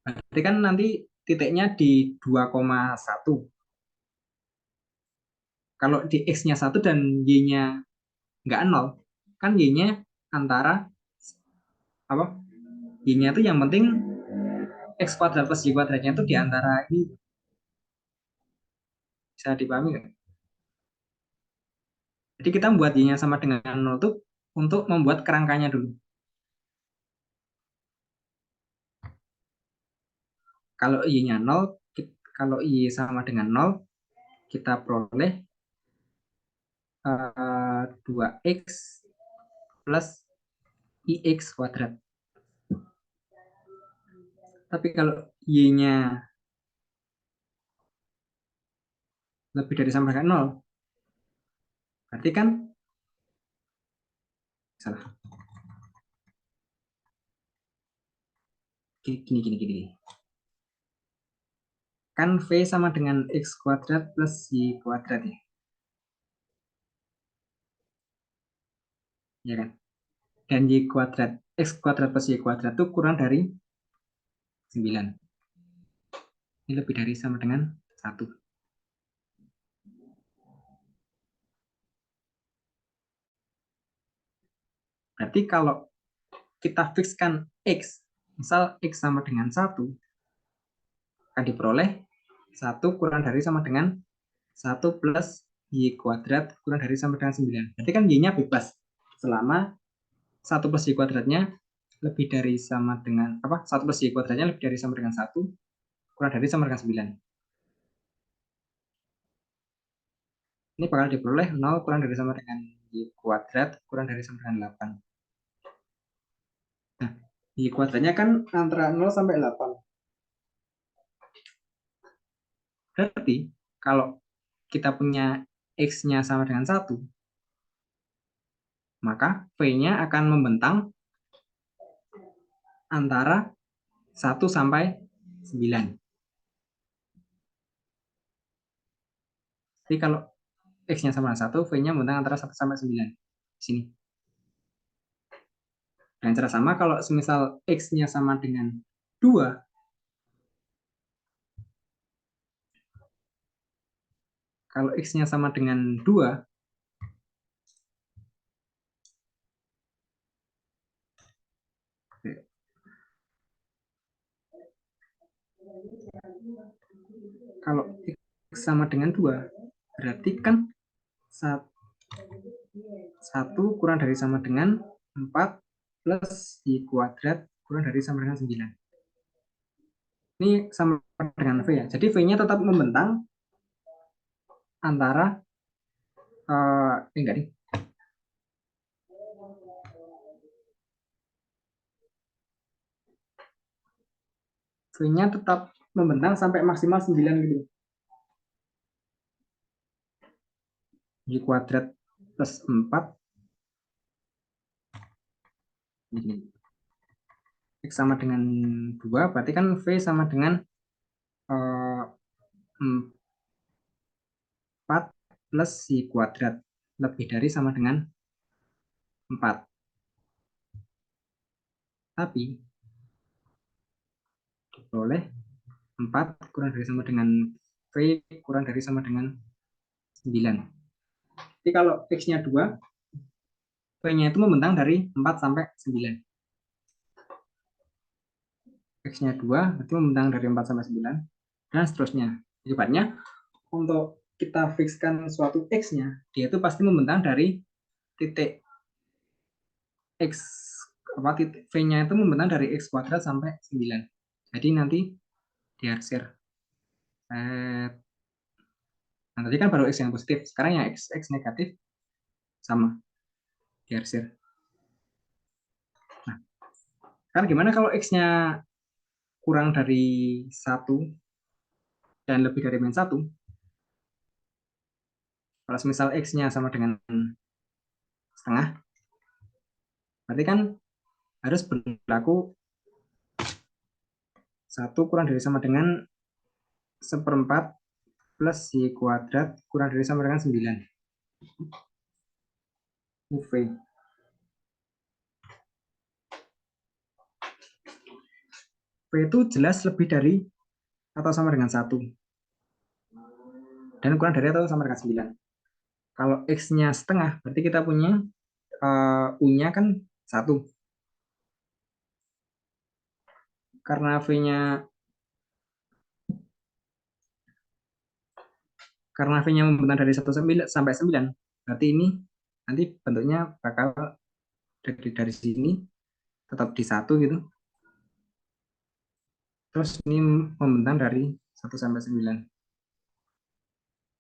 berarti kan nanti titiknya di 2,1. Kalau di X-nya 1 dan Y-nya nggak 0, kan Y-nya antara apa? Y-nya itu yang penting X kuadrat plus Y kuadratnya itu di antara ini. Bisa dipahami nggak? Jadi kita membuat Y-nya sama dengan 0 itu untuk membuat kerangkanya dulu. Kalau Y-nya 0, kalau Y sama dengan 0, kita peroleh 2X plus IX kuadrat. Tapi kalau Y-nya lebih dari sama dengan 0, berarti kan salah. Gini. Kan V sama dengan X kuadrat plus Y kuadrat ya. Ya kan? Dan Y kuadrat, X kuadrat plus Y kuadrat itu kurang dari 9. Ini lebih dari sama dengan 1. Berarti kalau kita fixkan X, misal X sama dengan 1, akan diperoleh 1 kurang dari sama dengan 1 plus Y kuadrat kurang dari sama dengan 9. Berarti kan Y-nya bebas selama 1 plus Y kuadratnya lebih dari sama dengan 1 plus Y kuadratnya lebih dari sama dengan 1 kurang dari sama dengan 9. Ini bakal diperoleh 0 kurang dari sama dengan Y kuadrat kurang dari sama dengan 8. Nah, Y kuadratnya kan antara 0 sampai 8. Berarti kalau kita punya X-nya sama dengan 1, maka V-nya akan membentang antara 1 sampai 9. Jadi kalau X-nya sama dengan 1, V-nya membentang antara 1 sampai 9. Di sini. Dengan cara sama, kalau semisal X-nya sama dengan 2, kalau X-nya sama dengan 2, Kalau X sama dengan 2, berarti kan 1 kurang dari sama dengan 4 plus Y kuadrat kurang dari sama dengan 9. Ini sama dengan V ya. Jadi V-nya tetap membentang antara enggak nih. V-nya tetap membentang sampai maksimal 9 gitu. Y kuadrat plus 4. Ini. X sama dengan 2, berarti kan V sama dengan 4 plus Y kuadrat. Lebih dari sama dengan 4. Tapi, boleh 4 kurang dari sama dengan V kurang dari sama dengan 9. Jadi kalau X-nya 2, V-nya itu membentang dari 4 sampai 9. X-nya 2, berarti membentang dari 4 sampai 9, dan seterusnya. Akibatnya, untuk kita fixkan suatu X-nya, dia itu pasti membentang dari titik X, titik V-nya itu membentang dari X kuadrat sampai 9. Jadi nanti diarsir. Nah, tadi kan baru X yang positif, sekarang yang X negatif sama diarsir. Nah, kan gimana kalau X-nya kurang dari 1 dan lebih dari min 1? Kalau misal X-nya sama dengan setengah, berarti kan harus berlaku 1 kurang dari sama dengan 1/4 plus Y kuadrat kurang dari sama dengan 9. V. V itu jelas lebih dari atau sama dengan 1. Dan kurang dari atau sama dengan 9. Kalau X-nya setengah, berarti kita punya U-nya kan 1. Karena V-nya membentang dari 1 sampai 9, berarti ini nanti bentuknya bakal dari sini tetap di 1 gitu. Terus ini membentang dari 1 sampai 9.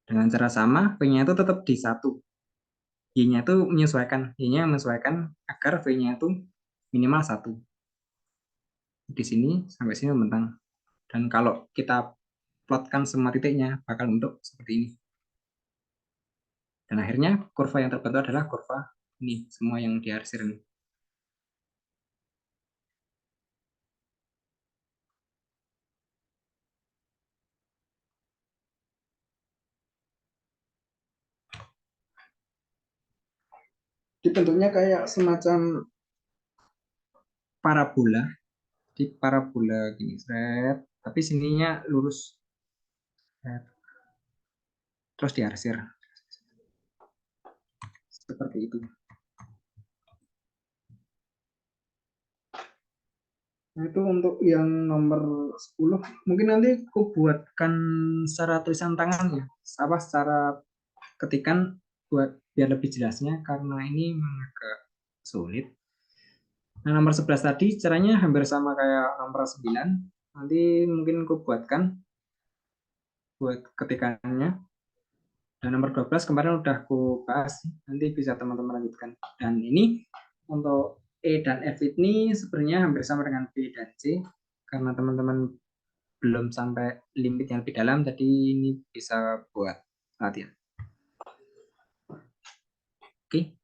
Dengan cara sama, V-nya itu tetap di 1. Y-nya itu menyesuaikan. Y-nya menyesuaikan agar V-nya itu minimal 1. Di sini sampai sini membentang. Dan kalau kita plotkan semua titiknya, bakal bentuk seperti ini. Dan akhirnya kurva yang terbentuk adalah kurva ini, semua yang diarsir ini. Bentuknya kayak semacam parabola. Di parabola gini, tapi sininya lurus. Terus diarsir. Seperti itu. Nah, itu untuk yang nomor 10. Mungkin nanti aku buatkan secara tulisan tangan ya. Secara ketikan buat biar lebih jelasnya, karena ini agak sulit. Nah, nomor 11 tadi caranya hampir sama kayak nomor 9. Nanti mungkin aku buatkan buat ketikannya. Dan nomor 12 kemarin udah aku bahas, nanti bisa teman-teman lanjutkan. Dan ini untuk E dan F ini sebenarnya hampir sama dengan B dan C, karena teman-teman belum sampai limit yang lebih dalam, jadi ini bisa buat latihan. Oke.